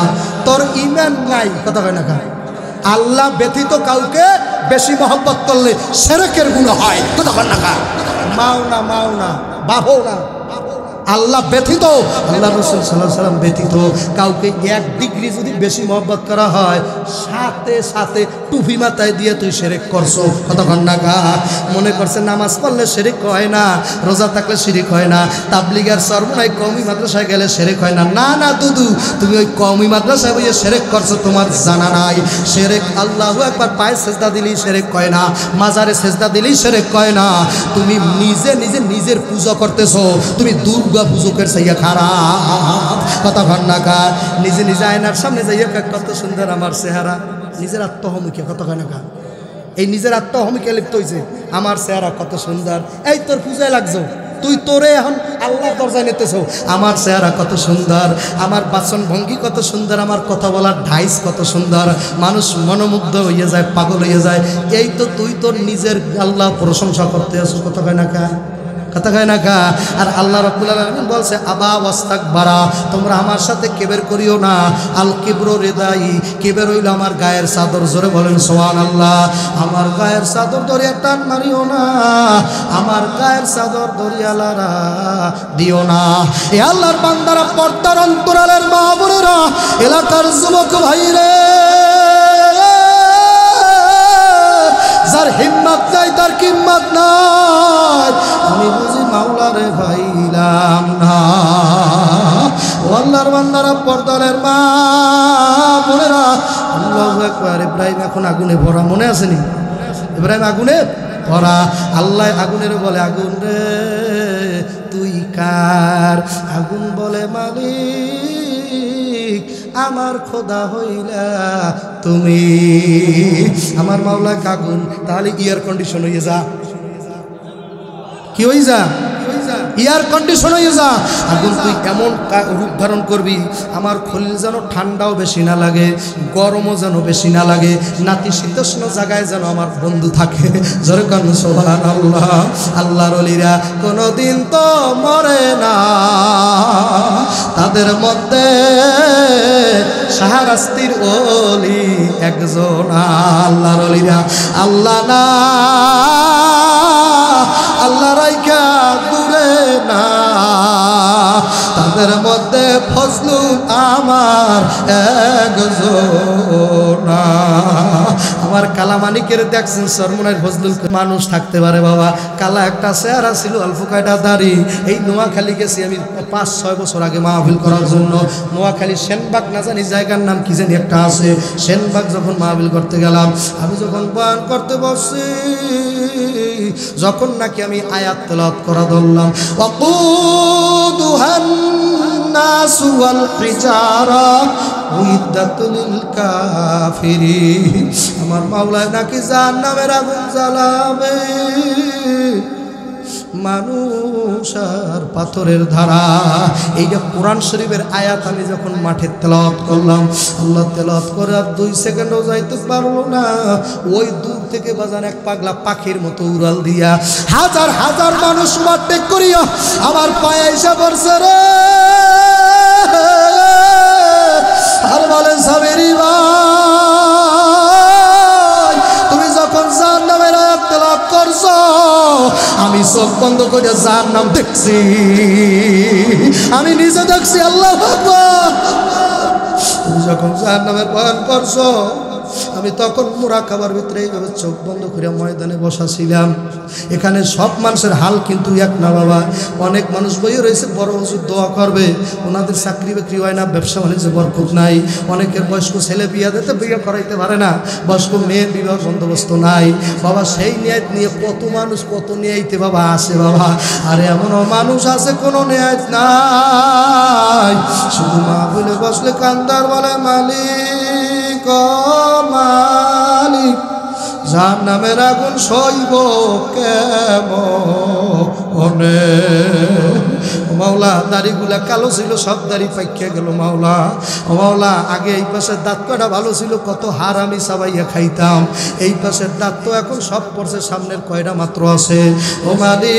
তোর ঈমান নাই, কথা কয় না কা। আল্লাহ ব্যতীত কাউকে বেশি মহব্বত করলে শিরকের গুনাহ হয়, কথা কয় না কা। মাও না বাবও না, আল্লাহ ব্যতীত, আল্লাহ রাসূল সাল্লাল্লাহু আলাইহি সাল্লাম ব্যতীত কাউকে 1 ডিগ্রি যদি বেশি মহব্বত করা হয়, সাথে সাথে টুপি মাথায় দিয়ে তুই শিরক করছো, কতক্ষণ না গা। মনে করছে নামাজ পড়লে শিরক হয় না, রোজা থাকলে শিরক হয় না, তাবলীগের সর্বনাই কওমি মাদ্রাসায় গেলে শিরক হয় না। না দুদু, তুমি ওই কওমি মাদ্রাসায় বসে শিরক করছো, তোমার জানা নাই। শিরক আল্লাহু আকবার পায়ে সেজদা দিলেই শিরক হয় না, মাজারে সেজদা দিলেই শিরক হয় না। তুমি নিজের পূজা করতেছো, তুমি দুর্গা পুজোকের সাইয়া খারাপ, কথা ঘন্নাকা। নিজে আয়নার সামনে যাইয়া কত সুন্দর আমার চেহারা, নিজের আত্মহমিকে, কত ঘন্নাকা। এই নিজের আত্মহমিকে লিপ্ত হয়েছে, আমার চেহারা কত সুন্দর। এই তোর পূজায় লাগছো, তুই তোরে এখন আল্লাহর দরজায় নিতেছো, আমার চেহারা কত সুন্দর, আমার বাচন ভঙ্গি কত সুন্দর, আমার কথা বলার ঢাইস কত সুন্দর, মানুষ মনোমুগ্ধ হইয়া যায়, পাগল হইয়া যায়। এই তো তুই তোর নিজের আল্লাহ প্রশংসা করতে আসো, কত ঘন্নাকা, কথা কয় না কা। আর আল্লাহ রাব্বুল আলামিন বলছে, আবা ওয়াস্তাকবারা, তোমরা আমার সাথে কিবর করিও না। আল কিবরু রিদাই, কিবর হইল আমার গায়ের চাদর। জোরে বলেন সুবহানাল্লাহ। আমার গায়ের চাদর ধরিয়া টান মারিও না, আমার গায়ের চাদর ধরিয়া লারা দিও না। এ আল্লাহর বান্দারা, পর্দার অন্তরালের মা বোনেরা, এলাকার যুবক ভাইরে, যার হিম্মত নাই তার কিম্মত নাই, আমি বুঝি মাওলারে পাইলাম না। আল্লাহর বান্দারা, পর্দারের মা বোনেরা, আল্লাহু আকবার। ইব্রাহিম এখন আগুনে ভরা, মনে আসেনি? ইব্রাহিম আগুনে ভরা। আল্লাহ আগুনের বলে, আগুন রে তুই কার? আগুন বলে, মালিক আমার খোদা হইলা তুমি। আমার মাওলা কাগুন, তাহলে এয়ার কন্ডিশন হয়ে যা, কি হয়ে যা, এয়ার কন্ডিশন হয়ে যা। আগুন তুই এমন রূপ ধারণ করবি আমার খলিল যেন ঠান্ডাও বেশি না লাগে, গরমও যেন বেশি না লাগে, নাতিশীতোষ্ণ জায়গায় যেন আমার বন্ধু থাকে। যেরকম সুবহানাল্লাহ। আল্লাহর ওলিরা কোনোদিন তো মরে না, তাদের মধ্যে শাহরাস্তির ওলি একজন। আল্লাহর ওলিরা আল্লাহ না, আল্লাহ রাইকা দূরে না, তাদের মধ্যে ফজলুল আমার একজন। আমার কালামানিকের দেখছেন সরমনের ফজলুল মানুষ থাকতে পারে বাবা, কালা একটা চেহারা ছিল, অল্প কয়টা দাড়ি। এই নোয়াখালী গেছি আমি 5-6 বছর আগে মাহফিল করার জন্য। নোয়াখালী সেনবাগ না জানি জায়গার নাম কি জানি একটা আছে, সেনবাগ যখন মাহফিল করতে গেলাম, আমি যখন বয়ান করতে বসছি, যখন নাকি আমি আয়াত তেলাওয়াত করা ধরলাম, ওয়াকুদুহান নাসু ওয়াল হিজারা উইদ্দাতুল কাফিরিন। আমার মাওলা নাকি জাহান্নামের আগুন জ্বালাবে মানুষ আর পাথরের ধারা। এইটা কোরআন শরীফের আয়াত আমি যখন মাঠে তেলাওয়াত করলাম, আল্লাহ তেলাওয়াত করে আর 2 সেকেন্ডও যাইতে পারলো না, ওই দূর থেকে বাজান এক পাগলা পাখির মতো উড়াল দিয়া হাজার হাজার মানুষ মাঠে করিয়া আমার পায়ে এসে পড়ছে রে। আর বলেন সাবেরি ভাই, তুমি যখন জাহান্নামের আয়াত তেলাওয়াত করছো, আমি চোখ বন্ধ করে জাহান্নাম দেখছি, আমি নিজে দেখছি। আল্লাহু আকবার। তুমি যখন জাহান্নামের বয়ান করছো, আমি তখন মুরাকাবার ভিতরে এইভাবে চোখ বন্ধ করে ময়দানে বসা ছিলাম। এখানে সব মানুষের হাল কিন্তু এক না বাবা। অনেক মানুষ বইয়ে রয়েছে বড় হুজুর দোয়া করবে, ওনাদের চাকরি বাকরি হয় না, ব্যবসা বাণিজ্যে বরকত নাই, অনেকের বয়স্ক ছেলে বিয়া দিতে বিয়ে করাইতে পারে না, বয়স্ক মেয়ের বিবাহ বন্দোবস্ত নাই বাবা। সেই নিয়াত নিয়ে কত মানুষ কত নিয়াইতে বাবা আসে বাবা। আরে এমনও মানুষ আছে কোনো নিয়াত নাই, শুধু মা বলে বসলে কান্দার বলে মালিক মালিক, জাহান্নামের আগুন সইব কেমনে। মাওলা দাড়িগুলা কালো ছিল, সব দাড়ি পাইকে গেল মাওলা। মাওলা আগে এই পাশের দাঁত কটা ভালো ছিল, কত হারামি চাবাইয়া খাইতাম, এই পাশের দাঁত তো এখন সব পড়ছে, সামনের কয়টা মাত্র আছে। ও মালিক,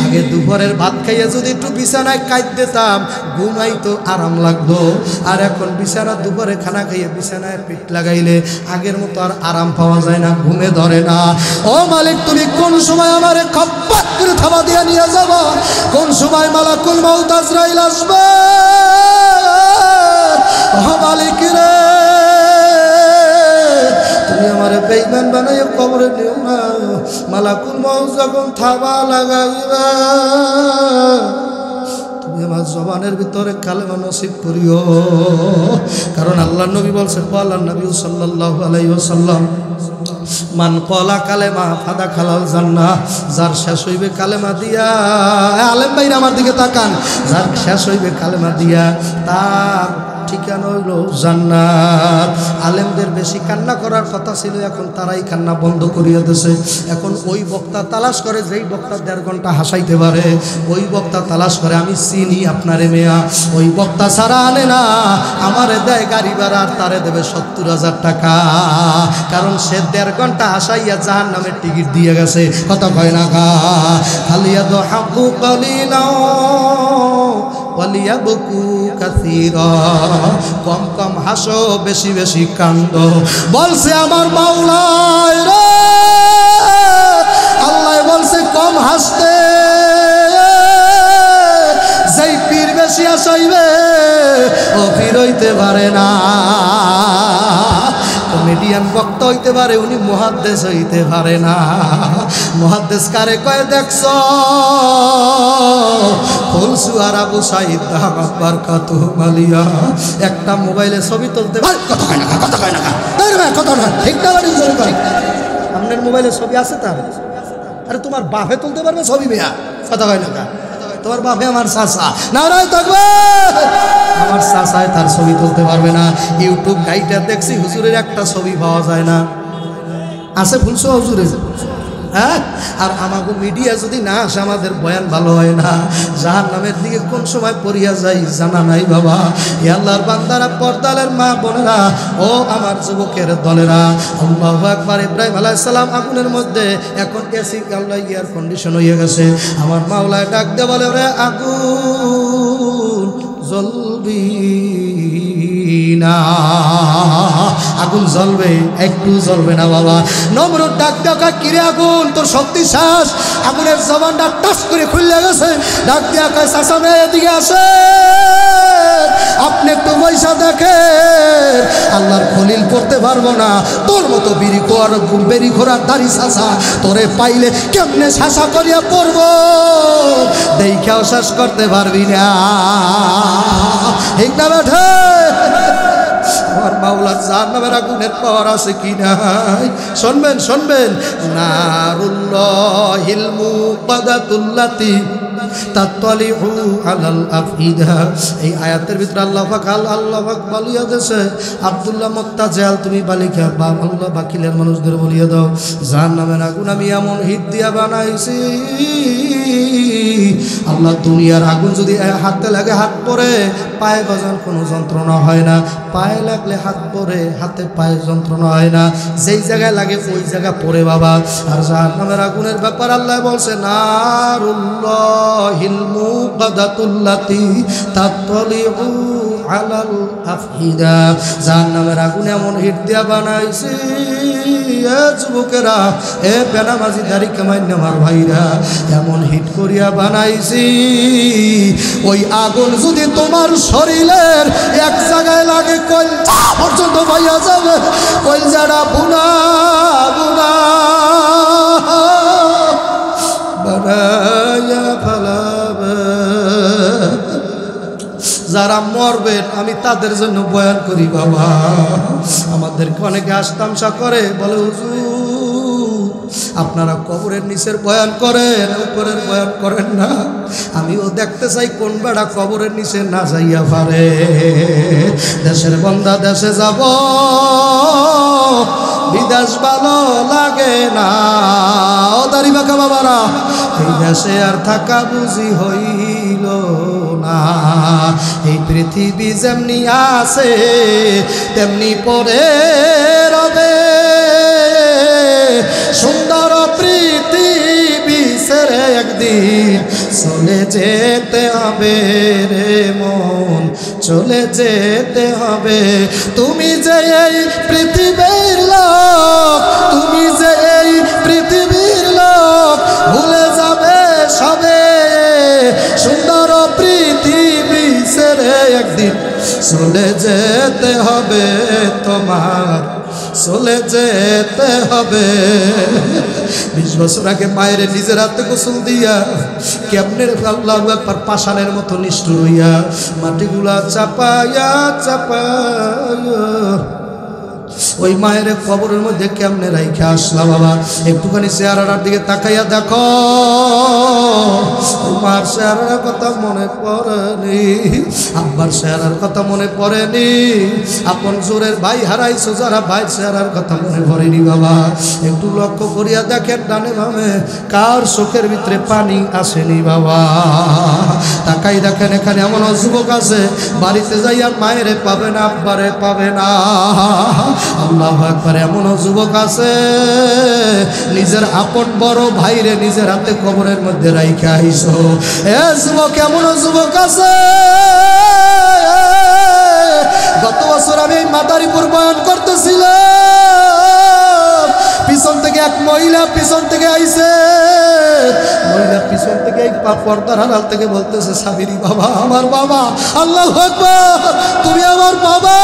আগে দুপুরের ভাত খাইয়া যদি একটু বিছানায় কাট দিতাম, ঘুমাইতো আরাম লাগতো। আর এখন বিছানা দুপুরে খানা খাইয়ে বিছানায় পিঠ লাগাইলে আগের মতো আর আরাম পাওয়া যায় না, ঘুমে ধরে না। ও মালিক, তুমি কোন সময় আমারে খপ্পাত করে থাবা দিয়ে নিয়ে যাব, কোন সময় মালাকুল মউত আজরাইল আসবে। ও মালিক রে, তুমি আমারে বেঈমান বানাইয়া কবরে নিও না। মালাকুল মউত যখন থাবা লাগাইবা, তুমি আমার জবানের ভিতরে কালেমা নসিব করিও। কারণ আল্লাহ নবী বলছেন, আল্লাহ নবী সাল্লাল্লাহু আলাইহি ওয়াসাল্লাম, মান কলা কালেমা ফাদা খালাল জান্নাহ, যার শেষ হইবে কালেমা দিয়া, আলেম ভাইরা আমার দিকে তাকান, যার শেষ হইবে কালেমা দিয়া তার ঠিকানা হইল জান্নাত। আলেমদের বেশি কান্না করার কথা ছিল, এখন তারাই কান্না বন্ধ করিয়া দিয়েছে। এখন ওই বক্তা তালাশ করে, যেই বক্তা 1.5 ঘন্টা হাসাইতে পারে, ওই বক্তা তালাশ করে। আমি চিনি আপনারে মেয়া, ওই বক্তা ছাড়া আনে না, আমারে দেয় গাড়ি ভাড়া, আর তারে দেবে 70,000 টাকা, কারণ সে 1.5 ঘন্টা হাসাইয়া জাহান্নামের টিকিট দিয়ে গেছে। কথা কয় না গা, খালিয়া দো হাকু কালিনা ওয়ালিয়াবকু কাসীরা, কম কম হাসো বেশি বেশি কান্দো, বলছে আমার মাওলা রে। আল্লাহ বলছে কম হাসতে, যেই পীর বেশি হাসাইবে ও পীর হইতে পারে না। কমেডিয়ান বক্তা হইতে পারে, উনি মুহাদ্দিস হইতে পারে না। মুহাদ্দিস কারে কয় দেখছো? ফুলসু আর আবু সাইদ দামাত বারকাতুহু মালিয়া, একটা মোবাইলে ছবি তুলতে পারে, কথা কয় না, কথা কয় না, কথা না, ঠিক না বাড়ি জোরে কয়। আপনার মোবাইলে ছবি আছে তার? আরে তোমার বাপে তুলতে পারবে ছবি মেয়া, কথা কয় না। তোমার বাপে আমার চাচা, নারায় থাকবে। আমার চাচায় তার ছবি তুলতে পারবে না। ইউটিউব গাইডটা দেখছি হুজুরের একটা ছবি পাওয়া যায় না, আছে ভুলছো হুজুরে? হ্যাঁ, আর আমাকে মিডিয়া যদি না আসে আমাদের বয়ান ভালো হয় না। জাহান্নামের দিকে কোন সময় পড়িয়া যাই জানা নাই বাবা। এ আল্লাহর বান্দারা, পর্দালের মা বোনেরা, ও আমার যুবকের দলেরা, আল্লাহু আকবার। ইব্রাহিম আলাইহিস সালাম আগুনের মধ্যে, এখন এসি আল্লাহ এয়ার কন্ডিশন হয়ে গেছে। আমার মাওলায় ডাক দিয়ে বলে, রে আগুন জ্বলবি না, আগুন জ্বলবে, একটু জ্বলবে না বাবা। নমরুদ ডাক ডাকা, কিরে আগুন তোর শক্তি শ্বাস। আগুনের জবানটা টাচ করে খুলে গেছে। ডাক দিয়া কয়, চাচা মেয়ে এদিকে আসে, আপনি একটু পয়সা দেখে। আল্লাহর খলিল করতে পারবো না, তোর মতো বেরি খোরার দাড়ি চাচা তোরে পাইলে কেমনে শাসা করিয়া পড়বো, দেখাও শ্বাস করতে পারবি না। ঠিক না বেঠে? আমার মাওলা জাহান্নামের আগুনের পাওয়ার আছে কি নাই? শুনবেন শুনবেন, নারুল্লাহিল মুকাদাতুল্লাতি তাতলিহু আলাল আফইদা। এই আয়াতের ভিতরে আল্লাহ পাক বলিয়া দিয়েছে, আব্দুল্লাহ মুত্তাজাল তুমি বালিকা বা আল্লাহ বাকিলের মানুষদের বলিয়া দাও, জাহান্নামের আগুন আমি এমন হিট দিয়া বানাইছি। আল্লাহ দুনিয়ার আগুন যদি হাতে লাগে হাত পরে পায়ে বাজার কোনো যন্ত্রণা হয় না, পায়ে লাগলে হাত পরে হাতে পায়ে যন্ত্রণা হয় না, যেই জায়গায় লাগে ওই জায়গা পরে বাবা। আর জাহান্নামের আগুনের ব্যাপার আল্লাহ বলছে, নারুল্লাহিল মুকাদাতুল্লাতি তাতলিহু আলাল আফইদা। জাহান্নামের আগুন এমন হিট দিয়া বানাইছি, এ যুবকেরা, এ বেনামাজি দাড়ি কামাইন আমার ভাইরা, এমন হিট করিয়া বানাইছি, ওই আগুন যদি তোমার শরীরের এক জায়গায় লাগে কলজা পর্যন্ত ভাইয়া যাবে, কলজাটা বুনা বুনা বানাইয়া ফেলাবে। যারা মরবেন আমি তাদের জন্য বয়ান করি বাবা। আমাদেরকে অনেকে হাসতামশা করে, বলে হুজুর আপনারা কবরের নিচের বয়ান করেন, উপরের বয়ান করেন না। আমিও দেখতে চাই কোন বেড়া কবরের নিচে না যাইয়া পারে। দেশের বন্দা দেশে যাব, বিদেশ ভালো লাগে না। ও দাড়ি বাঁকা বাবারা, এই দেশে আর থাকা বুঝি হইল না। এই পৃথিবী যেমনি আছে তেমনি পরে রবে, সুন্দর পৃথিবী ছেড়ে একদিন চলে যেতে হবে রে মন, চলে যেতে হবে। তুমি যে এই পৃথিবীর লোক, তুমি যে এই পৃথিবীর লোক, ভুলে যাবে সবে, সুন্দর পৃথিবী ছেড়ে একদিন চলে যেতে হবে তোমার, চলে যেতে হবে। 20 বছর আগে মায়ের নিজের হাতে গোসল দিয়া কেমনের আল্লাহু আকবার পাষাণের মতো নিষ্ঠুর হইয়া মাটিগুলা চাপাইয়া চাপাইয়া ওই মায়ের কবরের মধ্যে কেমনে রাইখা আসলা বাবা। একটুখানি চেহারাটার দিকে তাকাইয়া দেখো, মার চেহারার কথা মনে পড়েনি, আব্বার চেহারার কথা মনে পড়েনি, আপন জোরের ভাই হারাইছো যারা, ভাই চেহারার কথা মনে পড়েনি বাবা। একটু লক্ষ্য করিয়া দেখেন ডানে বামে কার চোখের ভিতরে পানি আসেনি বাবা। তাকাই দেখেন এখানে এমন যুবক আছে বাড়িতে যাইয়া মায়েরে পাবে না, আব্বারে পাবে না। আল্লাহু আকবার, এমন যুবক আছে নিজের আপন বড় ভাইরে নিজের হাতে কবরের মধ্যে রাইখা আইছো। এ যুবক, এমন যুবক আছে। গত বছর আমি মাদারীপুর বয়ান করতেছিলাম, পিছন থেকে এক মহিলা পিছন থেকে আইছে, মহিলা পিছন থেকে এই পর্দার আড়াল থেকে বলতেছে, সাবিরি বাবা, আমার বাবা। আল্লাহু আকবার, তুমি আমার বাবা।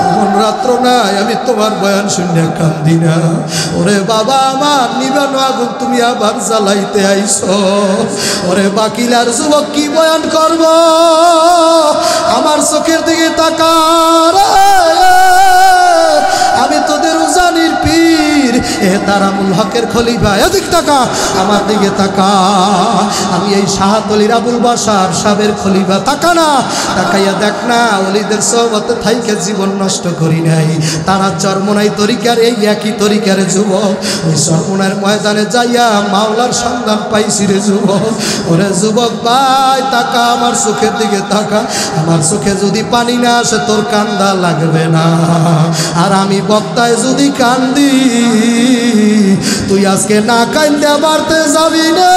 এমন রাত্র নাই আমি তোমার বয়ান শুনে কান্দি না। ওরে বাবা আমার, নিবানো আগুন তুমি আবার জ্বালাইতে আইছো। ওরে বাকিলার যুবক কি বয়ান করব, আমার চোখের দিকে তাকার, আমি তোদের উজানির পীর, এ তারামুল হকের খলিফা। এদিক তাকা, আমার দিকে তাকা। আমি এই শাহাতলির আবুল বাশার সাহেবের খলিফা। তাকা না, তাকাইয়া দেখ না, ওলিদের সোহবতে থাইকে জীবন নষ্ট করি নাই। তারা চরমোনাই তরিকার এই একই তরিকার যুবক। ওই চরমোনার ময়দানে যাইয়া মাওলার সন্ধান পাইছি রে যুবক। ওরে যুবক ভাই, তাকা, আমার চোখের দিকে তাকা। আমার চোখে যদি পানি না আসে তোর কান্দা লাগবে না। আর আমি বক্তায় যদি কান্দি, তুই আজকে না কান্দে বাড়তে যাবি না।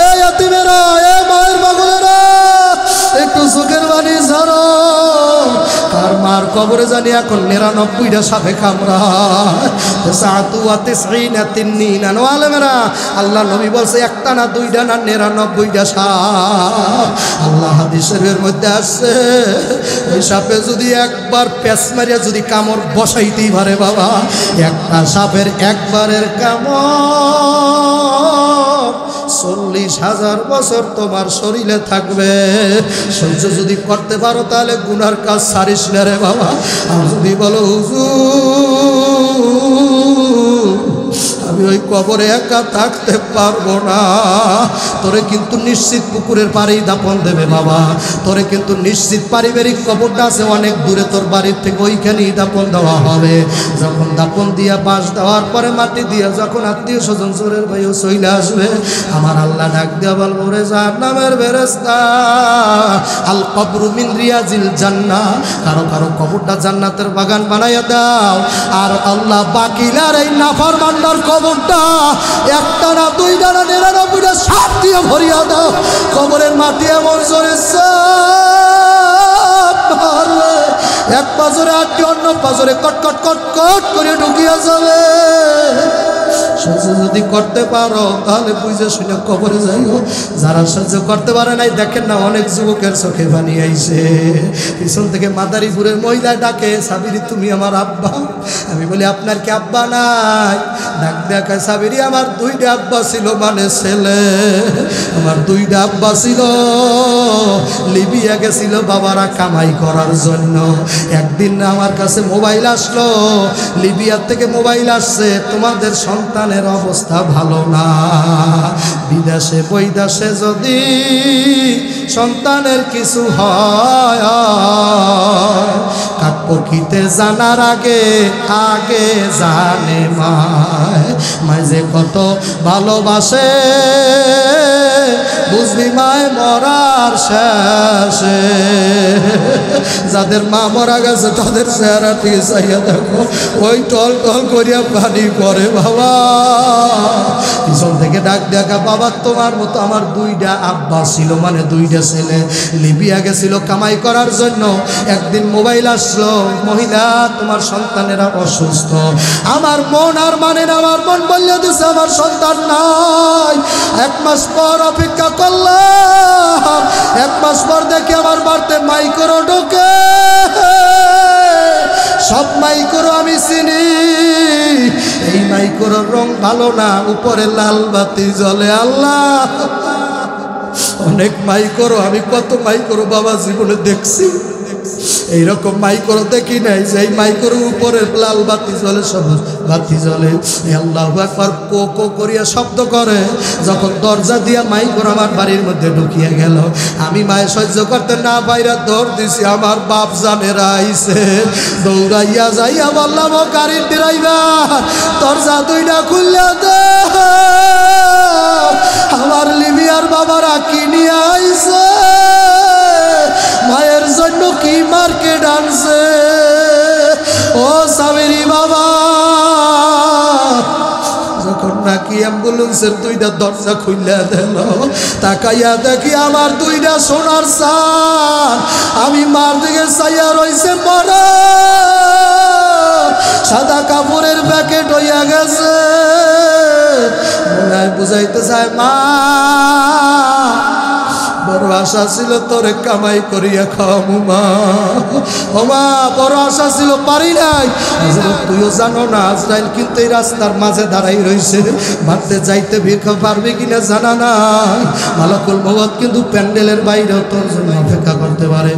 এই এতিমেরা, এ মায়ের পাগলেরা, একটু চোখের পানি ঝরো। কার মার কবরে জানি এখন 99টা সাপে কামড়ায়। আল্লাহ নবী বলছে একটা না দুইটা না 99টা সাপ। আল্লাহ হাদিস শরীফের মধ্যে আসছে, ওই সাপে যদি একবার পেঁচ মারিয়া যদি কামড় বসাইতেই পারে বাবা, একটা সাপের একবারের কামড় 40,000 বছর তোমার শরীরে থাকবে। সহ্য যদি করতে পারো তাহলে গুনার কাজ ছাড়িস না রে বাবা। আর যদি বলো হুজুর আমি ওই কবরে একা থাকতে পারবো না, তোরে কিন্তু নিশ্চিত পুকুরের পাড়েই দাপন দেবে বাবা। তোরে কিন্তু নিশ্চিত পারিবারিক কবরটা আছে অনেক দূরে তোর বাড়ির থেকে, ওইখানেই দাপন দেওয়া হবে। যখন দাপন দিয়া বাঁশ দেওয়ার পরে মাটি দিয়া যখন আত্মীয় স্বজন চোরের ভাইও চইলে আসবে, আমার আল্লাহ ডাক দিয়া বলবো রে জাহান্নামের ফেরেশতা, আল কবরু মিন রিয়াজিল জান্নাহ, কারো কারো কবরটা জান্নাতের বাগান বানাইয়া দাও। আর আল্লাহ বাকিলার এই নাফরমানদার কবরটা একটা না দুইটা না 99টা সাপ দিয়ে ভরিয়া দাও। কবরের মাটি এমন জোরে এক পাজরে আটটি অন্য পাজরে কটকট কটকট করে ঢুকিয়া যাবে। সহ্য যদি করতে পারো তাহলে বুঝে শুনে কবরে যাইও। যারা সহ্য করতে পারে নাই দেখেন না, অনেক যুবকের চোখে পানি আইছে। পিছন থেকে মাদারীপুরের মহিলা ডাকে, সাবিরি তুমি আমার আব্বা। আমি বলি আপনার কি আব্বা নাই? ডাক দেখায় সাবিরি আমার 2টা আব্বা ছিল, মানে ছেলে আমার 2টা আব্বা ছিল। লিবিয়া গেছিল বাবারা কামাই করার জন্য। একদিন আমার কাছে মোবাইল আসলো, লিবিয়ার থেকে মোবাইল আসছে, তোমাদের সন্তানের অবস্থা ভালো না, বিদেশে বৈদেশে যদি সন্তানের কিছু হয়, কাক প্রকৃতে জানার আগে আগে জানে মায়। মায় যে কত ভালোবাসে বুঝবি মায় মরার শেষে। যাদের মা মরা গেছে তাদের চেহারা ঠিক চাইয়া দেখো, ওই টল টল করিয়া পানি পরে বাবা। পিছন থেকে ডাক দেখা, বাবা তোমার মতো আমার 2টা আব্বা ছিল, মানে 2টা ছেলে, লিবিয়া গেছিল কামাই করার জন্য। একদিন মোবাইল আসলো, মহিলা তোমার সন্তানেরা অসুস্থ। আমার মন আর মানে না, আমার মন বললে দিছে আমার সন্তান নাই। 1 মাস পর অপেক্ষা করলাম, 1 মাস পর দেখি আমার বাড়িতে মাইক্রো ঢোকে। সব মাইক্রো আমি চিনি, এই মাইক্রোর রং ভালো না, উপরে লাল বাতি জ্বলে। আল্লাহ, অনেক মাইক্রো, আমি কত মাইক্রো বাবা জীবনে দেখছি, এইরকম মাইক্রো দেখি নাই যে এই মাইক্রোর উপরে লাল বাতি জ্বলে, সবুজ বাতি জ্বলে। আল্লাহু আকবার কো কো করিয়া শব্দ করে। যখন দরজা দিয়া মাইক্রো আমার বাড়ির মধ্যে ঢুকিয়া গেল, আমি মায়ে সহ্য করতে না বাইরা দৌড় দিছি। আমার বাপ জানেরা আইছে, দৌড়াইয়া যাইয়া বললাম ও গাড়ির ড্রাইভার, দরজা 2টা খুললে দে, আমার লিবিয়ার বাবারা কি নিয়ে আইছে, মায়ের জন্য কি মার্কেট আনছে। ও সাবেরি বাবা, যখন নাকি অ্যাম্বুলেন্সের 2টা দরজা খুললে দিল, তাকাইয়া দেখি আমার 2টা সোনার সান। আমি মার দিকে চাইয়া রইছে মরা, সাদা কাপড়ের প্যাকেট হইয়া গেছে। মনে হয় বুঝাইতে চায় মা, বড় আশা ছিল তোরে কামাই করিয়া খাওয়াবো মা। ও মা, বড় আশা ছিল, পারি নাই। তুইও জানো না আজরাইল কিন্তু এই রাস্তার মাঝে দাঁড়াই রয়েছে, মারতে যাইতে ভিক্ষা পারবে কিনা জানা নাই। মালাকুল মওত কিন্তু প্যান্ডেলের বাইরেও তোর জন্য অপেক্ষা করতে পারে।